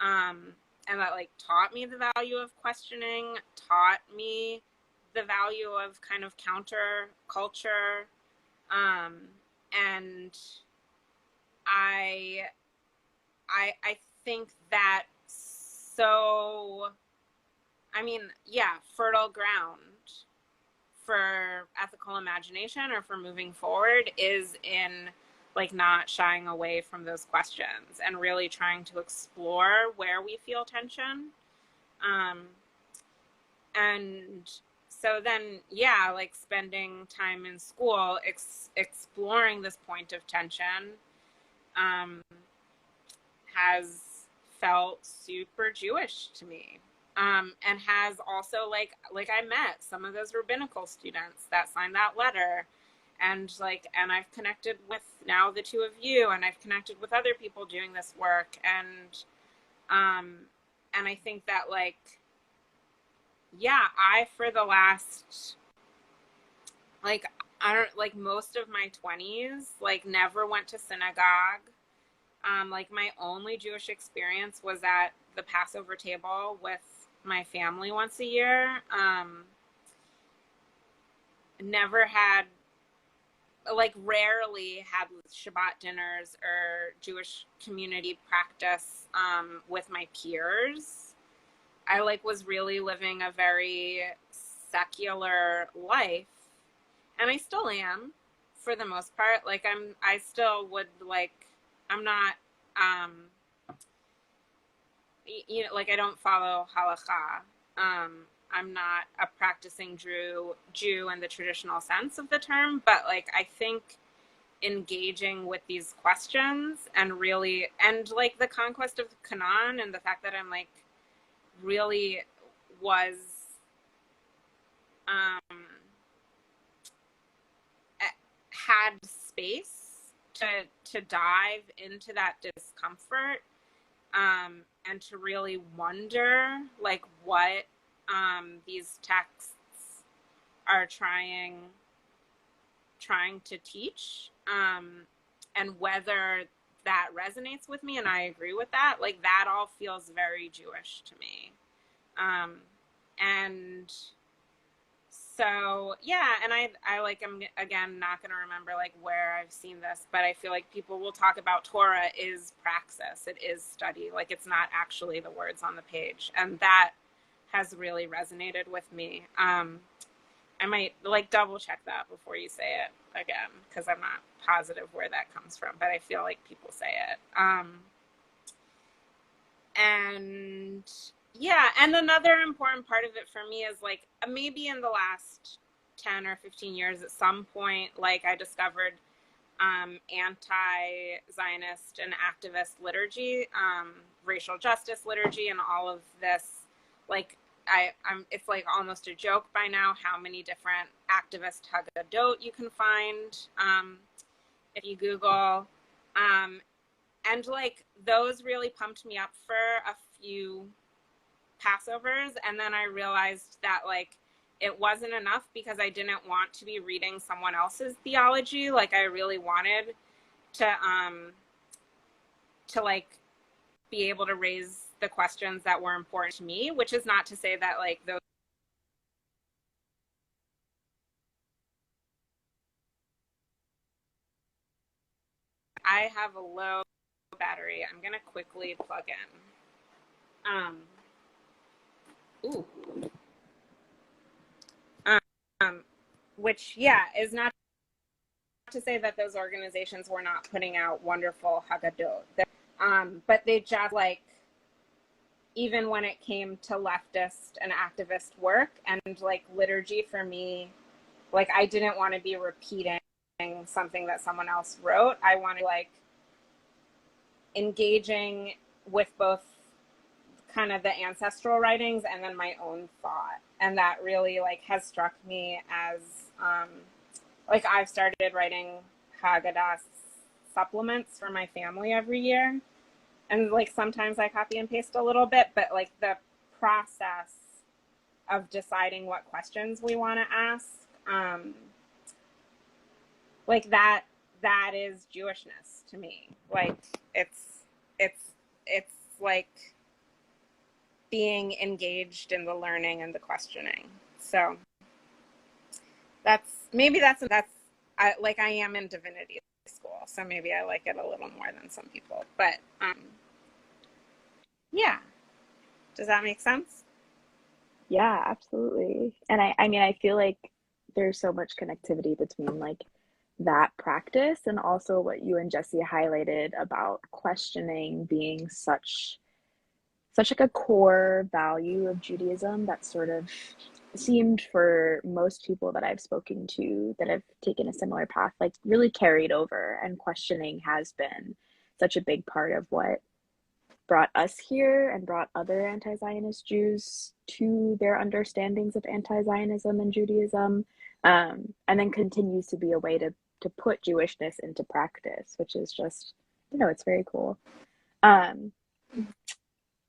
and that like taught me the value of questioning, taught me the value of kind of counter culture, and I think that, so I mean, yeah, fertile ground for ethical imagination or for moving forward is in like not shying away from those questions and really trying to explore where we feel tension. And so then, yeah, like spending time in school exploring this point of tension has felt super Jewish to me. And has also like I met some of those rabbinical students that signed that letter, and I've connected with now the two of you, and I've connected with other people doing this work, and I think that like, yeah, I for the last like, I don't like most of my 20s like never went to synagogue. Like my only Jewish experience was at the Passover table with my family once a year. Never had, like rarely had Shabbat dinners or Jewish community practice with my peers. I like was really living a very secular life, and I still am for the most part. Like I still would like, I'm not, you know, like I don't follow halakha. I'm not a practicing Jew in the traditional sense of the term, but like I think engaging with these questions and really, and like the conquest of Canaan and the fact that I'm like really was had space to dive into that discomfort, and to really wonder like what these texts are trying to teach, and whether that resonates with me and I agree with that. Like that all feels very Jewish to me. And so, yeah, and I like, I'm again not going to remember like where I've seen this, but I feel like people will talk about Torah is praxis, it is study, like it's not actually the words on the page, and that has really resonated with me. I might like double check that before you say it again, because I'm not positive where that comes from, but I feel like people say it. And yeah, and another important part of it for me is like maybe in the last 10 or 15 years at some point, like I discovered anti-zionist and activist liturgy, racial justice liturgy, and all of this. Like I'm it's like almost a joke by now how many different activist Haggadot you can find if you Google. And like those really pumped me up for a few Passovers, and then I realized that like it wasn't enough because I didn't want to be reading someone else's theology. Like I really wanted to like be able to raise the questions that were important to me, which is not to say that like those I have a low battery. I'm gonna quickly plug in. Ooh. Which, yeah, is not to say that those organizations were not putting out wonderful Haggadot. But they just, like, even when it came to leftist and activist work and, like, liturgy for me, like, I didn't want to be repeating something that someone else wrote. I wanted, like, engaging with both kind of the ancestral writings and then my own thought. And that really, like, has struck me as, like, I've started writing Haggadah supplements for my family every year. And, like, sometimes I copy and paste a little bit, but, like, the process of deciding what questions we want to ask, like, that is Jewishness to me. Like, it's like being engaged in the learning and the questioning. So that's I am in divinity school, so maybe I like it a little more than some people. But yeah, does that make sense? Yeah, absolutely. And I mean, I feel like there's so much connectivity between like that practice and also what you and Jesse highlighted about questioning being such like a core value of Judaism that sort of seemed for most people that I've spoken to that have taken a similar path, like really carried over, and questioning has been such a big part of what brought us here and brought other anti-Zionist Jews to their understandings of anti-Zionism and Judaism, and then continues to be a way to put Jewishness into practice, which is just, it's very cool.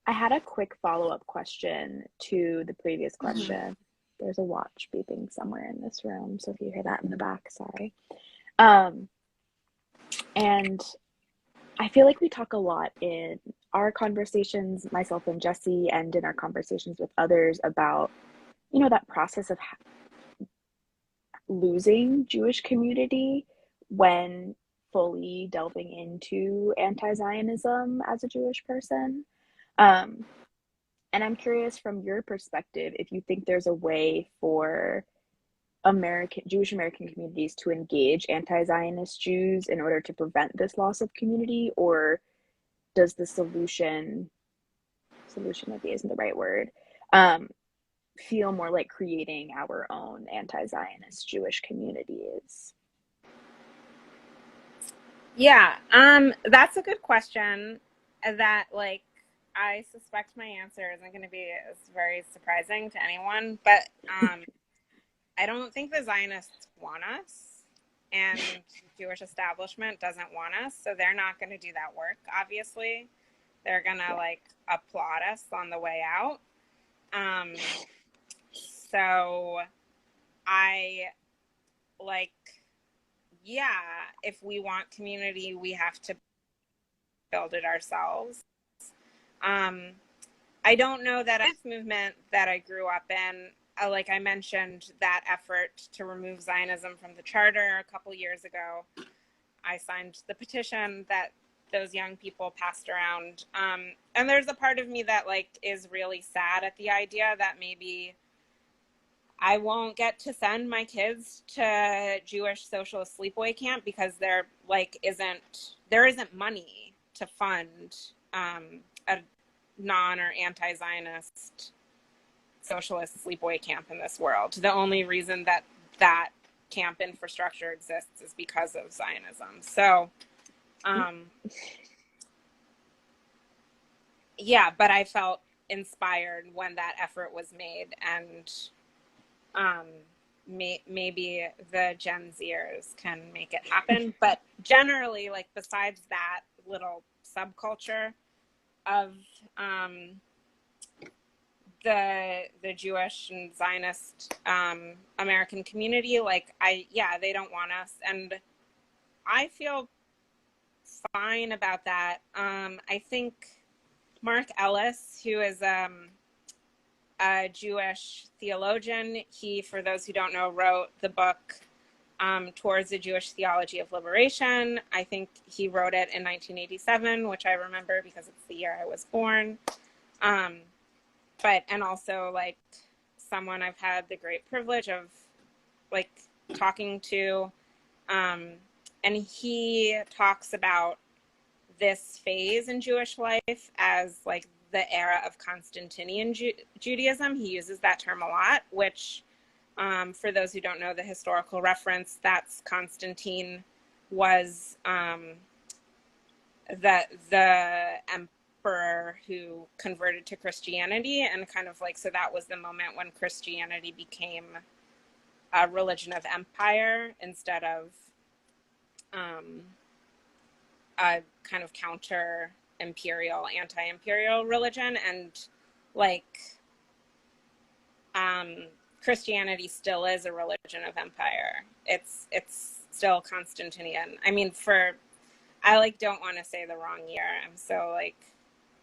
I had a quick follow-up question to the previous question. Mm-hmm. There's a watch beeping somewhere in this room, so if you hear that in the back, sorry. And I feel like we talk a lot in our conversations, myself and Jesse, and in our conversations with others about, that process of losing Jewish community when fully delving into anti-Zionism as a Jewish person. And I'm curious from your perspective, if you think there's a way for Jewish American communities to engage anti-Zionist Jews in order to prevent this loss of community, or does the solution maybe isn't the right word, feel more like creating our own anti-Zionist Jewish communities? Yeah, that's a good question that, like, I suspect my answer isn't going to be as very surprising to anyone, but I don't think the Zionists want us, and the Jewish establishment doesn't want us, so they're not going to do that work, obviously. They're going to, like, applaud us on the way out. So I, like, yeah, if we want community, we have to build it ourselves. I don't know that this movement that I grew up in, like I mentioned, that effort to remove Zionism from the charter a couple years ago. I signed the petition that those young people passed around. And there's a part of me that, like, is really sad at the idea that maybe I won't get to send my kids to Jewish socialist sleepaway camp because there isn't money to fund a non or anti-Zionist socialist sleepaway camp in this world. The only reason that camp infrastructure exists is because of Zionism. So, yeah, but I felt inspired when that effort was made, and maybe the Gen Zers can make it happen. But generally, like, besides that little subculture of the Jewish and Zionist American community, like, they don't want us, and I feel fine about that. I think Mark Ellis, who is a Jewish theologian, he, for those who don't know, wrote the book towards a Jewish theology of liberation. I think he wrote it in 1987, which I remember because it's the year I was born. And also like someone I've had the great privilege of like talking to. And he talks about this phase in Jewish life as like the era of Constantinian Judaism. He uses that term a lot, which for those who don't know the historical reference, that's Constantine was the emperor who converted to Christianity, and kind of like, so that was the moment when Christianity became a religion of empire instead of a kind of counter imperial, anti-imperial religion. And like Christianity still is a religion of empire. It's still Constantinian. I mean, I like don't want to say the wrong year. I'm so like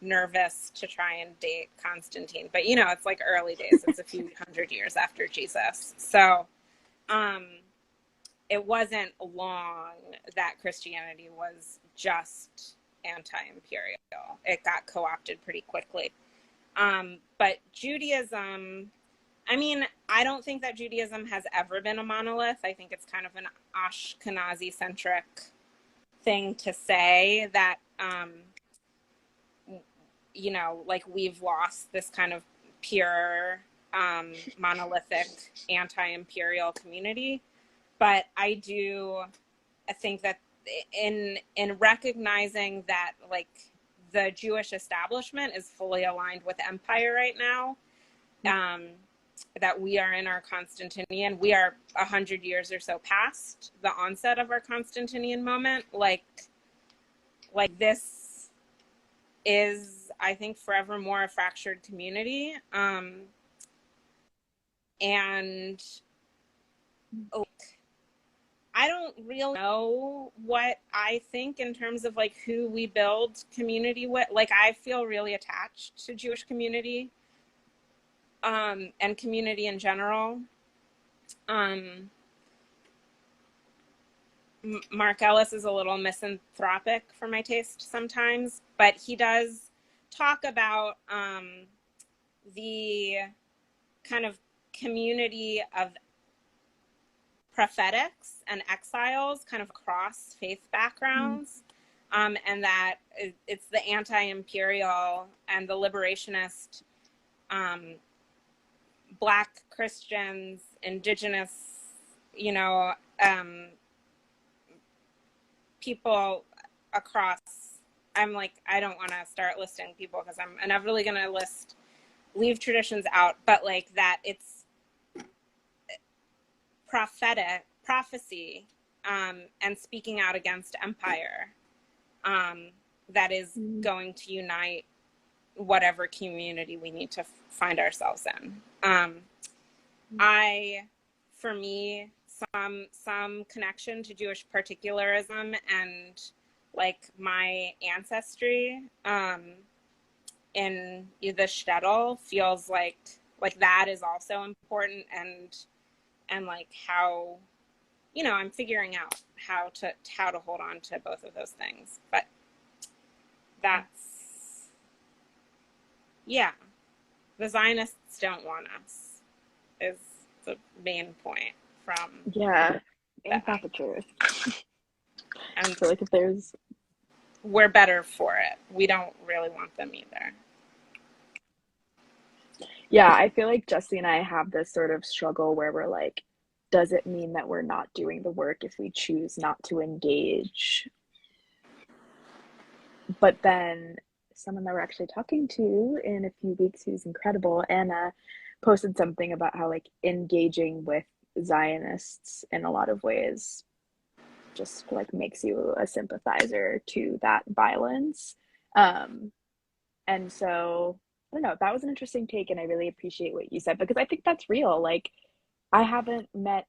nervous to try and date Constantine, but you know, it's like early days. It's a few hundred years after Jesus. So it wasn't long that Christianity was just anti-imperial. It got co-opted pretty quickly. But Judaism, I mean, I don't think that Judaism has ever been a monolith. I think it's kind of an Ashkenazi-centric thing to say that, you know, like we've lost this kind of pure, monolithic anti-imperial community. But I think that in recognizing that like the Jewish establishment is fully aligned with empire right now, that we are in our Constantinian, we are 100 years or so past the onset of our Constantinian moment. Like this is, I think, forevermore a fractured community. And I don't really know what I think in terms of like who we build community with. Like I feel really attached to Jewish community, and community in general. Mark Ellis is a little misanthropic for my taste sometimes, but he does talk about the kind of community of prophetics and exiles kind of across faith backgrounds, and that it's the anti-imperial and the liberationist, Black Christians, indigenous, you know, people across. I'm like, I don't want to start listing people because I'm inevitably going to leave traditions out, but like that it's prophecy, and speaking out against empire, that is going to unite whatever community we need to find ourselves in. For me, some connection to Jewish particularism and like my ancestry in the shtetl feels like that is also important, and like how, you know, I'm figuring out how to hold on to both of those things. But that's, yeah, the Zionists don't want us is the main point from ain't that the truth? And I feel like if we're better for it. We don't really want them either. Yeah, I feel like Jesse and I have this sort of struggle where we're like, does it mean that we're not doing the work if we choose not to engage? But then someone that we're actually talking to in a few weeks who's incredible, Anna, posted something about how like engaging with Zionists in a lot of ways just like makes you a sympathizer to that violence. And so I don't know, that was an interesting take, and I really appreciate what you said because I think that's real. Like I haven't met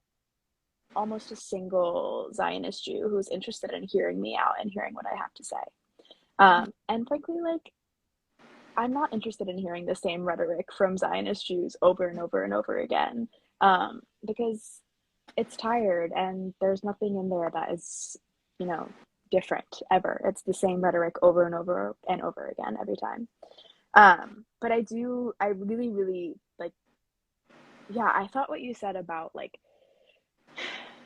almost a single Zionist Jew who's interested in hearing me out and hearing what I have to say. And frankly, like I'm not interested in hearing the same rhetoric from Zionist Jews over and over and over again, because it's tired, and there's nothing in there that is, you know, different ever. It's the same rhetoric over and over and over again every time. But I really, really like, yeah, I thought what you said about like,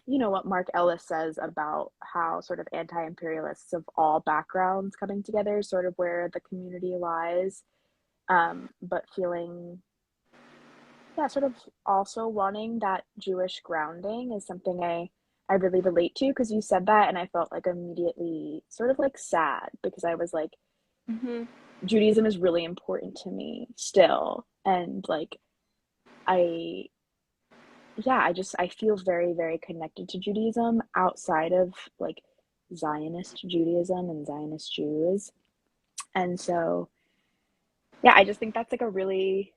you know, what Mark Ellis says about how sort of anti-imperialists of all backgrounds coming together, sort of where the community lies, but feeling, yeah, sort of also wanting that Jewish grounding is something I really relate to, because you said that and I felt like immediately sort of like sad, because I was like, Mm-hmm. Judaism is really important to me still, and like I yeah, I feel very, very connected to Judaism outside of like Zionist Judaism and Zionist Jews. And so, yeah, I just think that's like a really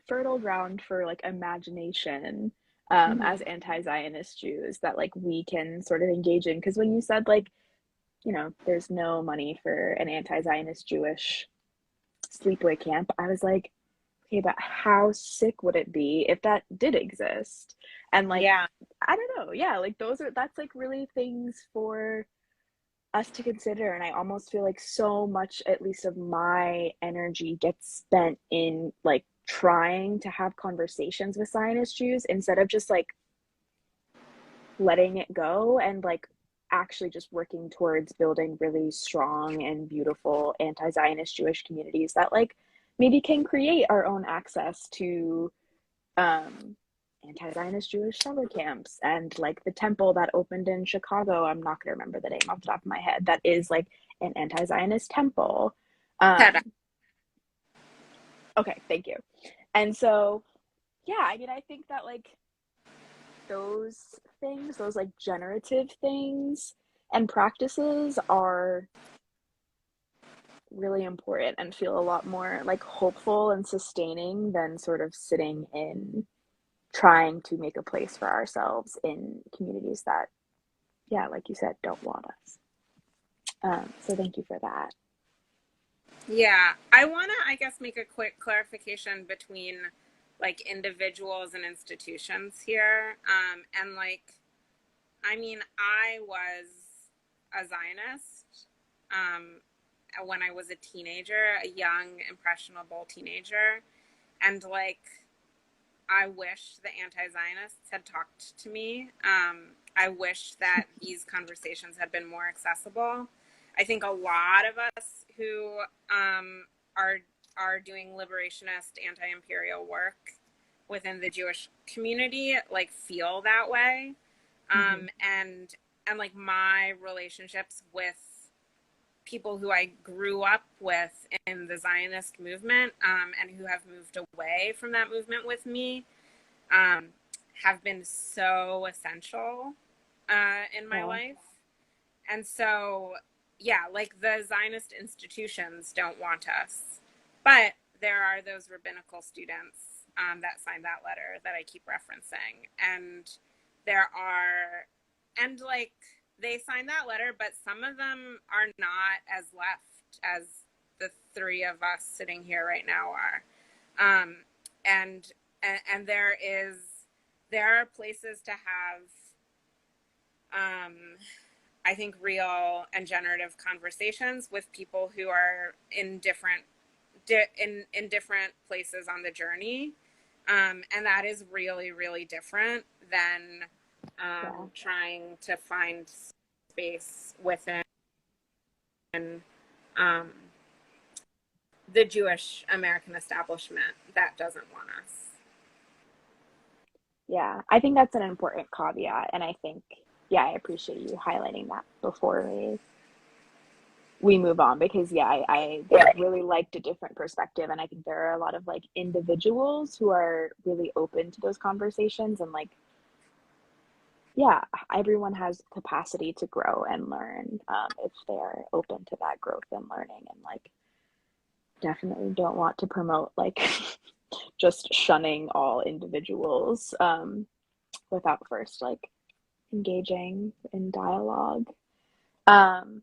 fertile ground for like imagination, Mm-hmm. as anti-Zionist Jews, that like we can sort of engage in. Because when you said like, you know, there's no money for an anti-Zionist Jewish sleepaway camp, I was like, okay, but how sick would it be if that did exist? And like, Yeah. I don't know, yeah, like that's like really things for us to consider. And I almost feel like so much, at least of my energy, gets spent in like trying to have conversations with Zionist Jews instead of just like letting it go and like actually just working towards building really strong and beautiful anti-Zionist Jewish communities that like maybe can create our own access to um anti-Zionist Jewish summer camps, and like the temple that opened in Chicago, I'm not going to remember the name off the top of my head, that is like an anti-Zionist temple. Ted. um okay, thank you. And so, yeah, I mean, I think that like those things, those like generative things and practices are really important and feel a lot more like hopeful and sustaining than sort of sitting in trying to make a place for ourselves in communities that, yeah, like you said, don't want us. So thank you for that. Yeah, I want to, I guess, make a quick clarification between like individuals and institutions here. And like, I mean, I was a Zionist when I was a teenager, a young, impressionable teenager. And like, I wish the anti Zionists had talked to me. I wish that these conversations had been more accessible. I think a lot of us who are doing liberationist anti-imperial work within the Jewish community like feel that way, Mm-hmm. and like my relationships with people who I grew up with in the Zionist movement, and who have moved away from that movement with me, um, have been so essential in my Yeah. life. And so, yeah, like the Zionist institutions don't want us, but there are those rabbinical students that signed that letter that I keep referencing. And there are, and like they signed that letter, but some of them are not as left as the three of us sitting here right now are. Um, and, and there are places to have, um, I think, real and generative conversations with people who are in different in different places on the journey, and that is really, really different than Yeah. trying to find space within um, the Jewish American establishment that doesn't want us. Yeah, I think that's an important caveat, and I think, yeah, I appreciate you highlighting that before we move on, because yeah, I really liked a different perspective, and I think there are a lot of like individuals who are really open to those conversations, and like, yeah, everyone has capacity to grow and learn, if they're open to that growth and learning, and like definitely don't want to promote like just shunning all individuals, without first like engaging in dialogue. Um,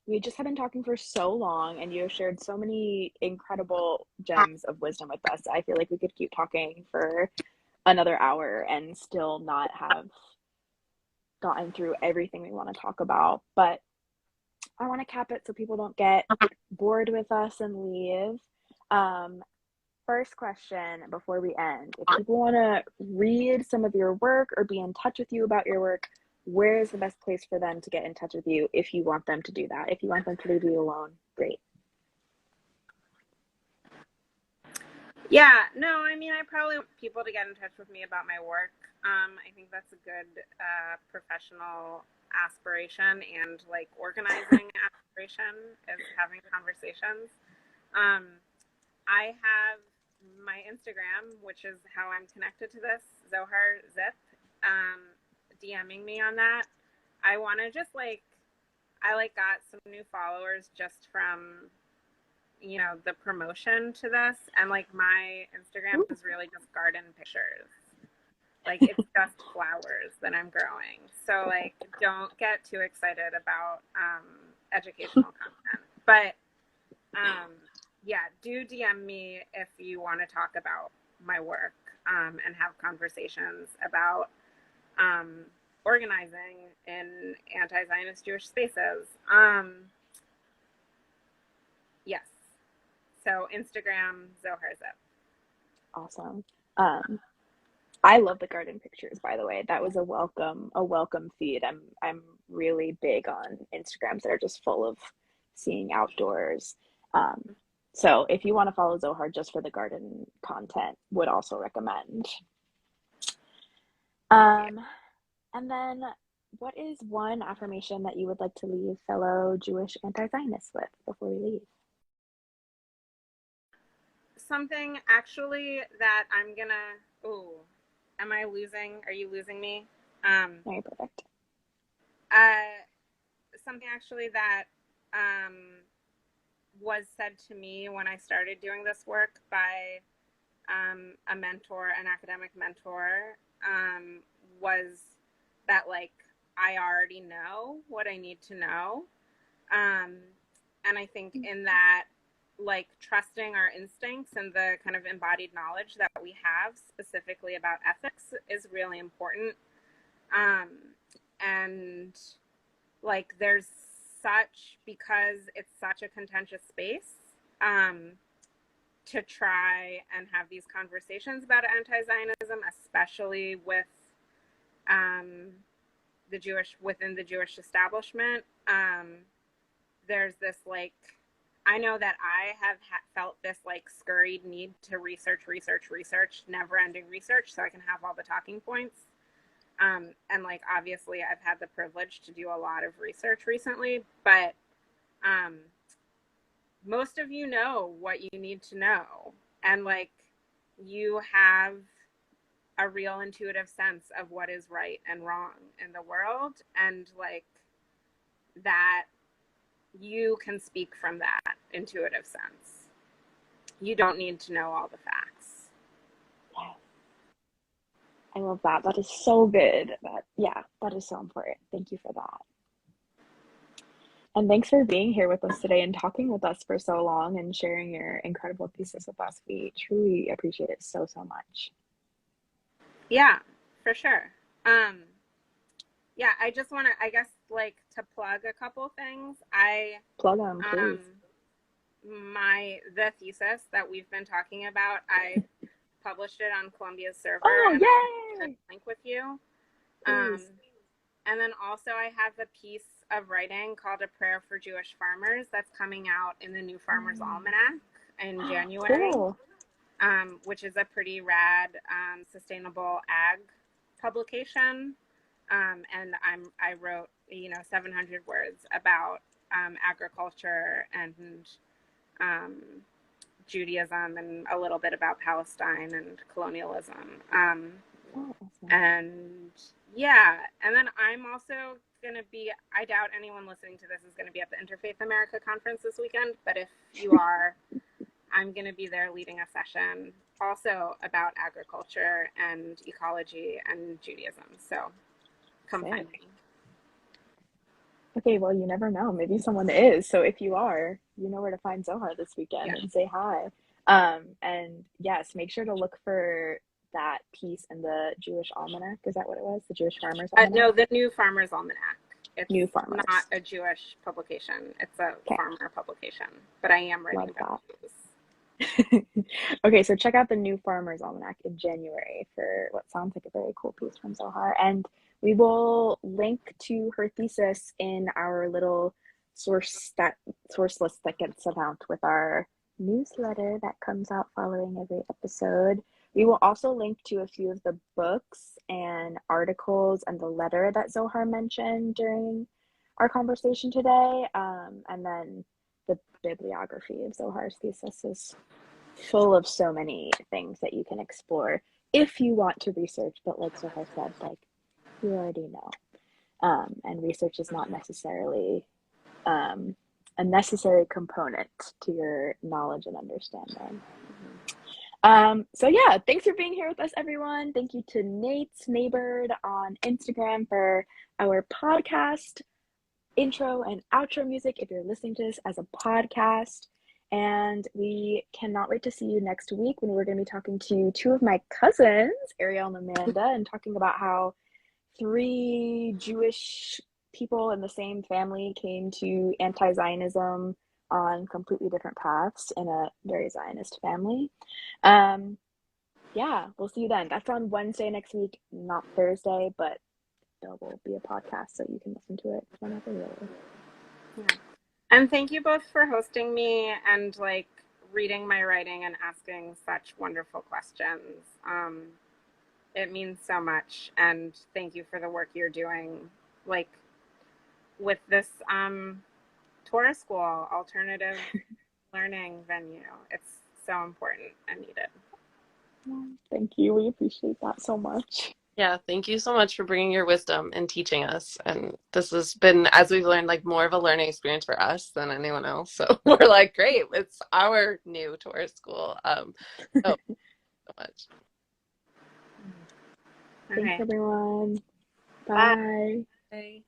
we just have been talking for so long, and you have shared so many incredible gems of wisdom with us. I feel like we could keep talking for another hour and still not have gotten through everything we want to talk about. But I want to cap it so people don't get bored with us and leave. First question before we end. If people want to read some of your work or be in touch with you about your work, where is the best place for them to get in touch with you if you want them to do that? If you want them to leave you alone, great. Yeah, no, I mean, I probably want people to get in touch with me about my work. I think that's a good professional aspiration, and like organizing aspiration is having conversations. I have my Instagram, which is how I'm connected to this, Zohar Zip, DMing me on that. I want to just I got some new followers just from, the promotion to this. And like my Instagram is really just garden pictures. Like it's just flowers that I'm growing. So like, don't get too excited about educational content. But yeah, do DM me if you want to talk about my work and have conversations about organizing in anti-Zionist Jewish spaces. Yes. So Instagram, Zohar Zip. Awesome. I love the garden pictures, by the way. That was a welcome feed. I'm really big on Instagrams that are just full of seeing outdoors. So if you want to follow Zohar just for the garden content, would also recommend. And then what is one affirmation that you would like to leave fellow Jewish anti-Zionists with before we leave? Something actually that I'm gonna, am I losing? Are you losing me? Very perfect. Something actually that was said to me when I started doing this work by a mentor, an academic mentor, was that like I already know what I need to know. And I think in that, like trusting our instincts and the kind of embodied knowledge that we have specifically about ethics is really important. And like there's because it's such a contentious space, to try and have these conversations about anti-Zionism, especially with within the Jewish establishment. There's this like, I know that I have felt this like scurried need to research, never-ending research, so I can have all the talking points. And like, obviously I've had the privilege to do a lot of research recently, but most of you know what you need to know. And like, you have a real intuitive sense of what is right and wrong in the world. And like that, you can speak from that intuitive sense. You don't need to know all the facts. Yeah. I love that. That is so good. That is so important. Thank you for that. And thanks for being here with us today and talking with us for so long and sharing your incredible thesis with us. We truly appreciate it so, so much. Yeah, for sure. Yeah, I just want to, I guess, like to plug a couple things. Plug them, please. The thesis that we've been talking about, I published it on Columbia's server. Oh, yay! I'll link with you. Please. And then also I have a piece of writing called A Prayer for Jewish Farmers that's coming out in the New Farmers Almanac in January, Cool. Which is a pretty rad sustainable ag publication. And I wrote, 700 words about agriculture and Judaism and a little bit about Palestine and colonialism. Awesome. And yeah, and then I'm also going to be, I doubt anyone listening to this is going to be at the Interfaith America conference this weekend, but if you are, I'm going to be there leading a session also about agriculture and ecology and Judaism. So come find me. Okay, well, you never know. Maybe someone is. So if you are, you know where to find Zohar this weekend and say hi. And yes, make sure to look for that piece in the Jewish Almanac. Is that what it was? The Jewish Farmers Almanac? No, the New Farmers Almanac. It's New Farmers. not a Jewish publication. It's a Okay. farmer publication. But I am writing about Jews. Okay, so check out the New Farmers Almanac in January for what sounds like a very cool piece from Zohar. And we will link to her thesis in our little source list that gets sent out with our newsletter that comes out following every episode. We will also link to a few of the books and articles and the letter that Zohar mentioned during our conversation today. And then the bibliography of Zohar's thesis is full of so many things that you can explore if you want to research. But like Zohar said, like, you already know. And research is not necessarily a necessary component to your knowledge and understanding. So yeah, thanks for being here with us, everyone. Thank you to Nate's Neighbored on Instagram for our podcast intro and outro music if you're listening to this as a podcast. And we cannot wait to see you next week when we're going to be talking to two of my cousins, Ariel and Amanda, and talking about how 3 Jewish people in the same family came to anti-Zionism on completely different paths in a very Zionist family. Yeah, we'll see you then. That's on Wednesday next week, not Thursday, but there will be a podcast so you can listen to it whenever really. Yeah. And thank you both for hosting me and like reading my writing and asking such wonderful questions. It means so much, and thank you for the work you're doing, like with this Torah school alternative learning venue. It's so important and needed. Thank you. We appreciate that so much. Yeah, thank you so much for bringing your wisdom and teaching us. And this has been, as we've learned, like more of a learning experience for us than anyone else. So we're like, great, it's our new Torah school. So much. Thanks, everyone. Bye. Bye.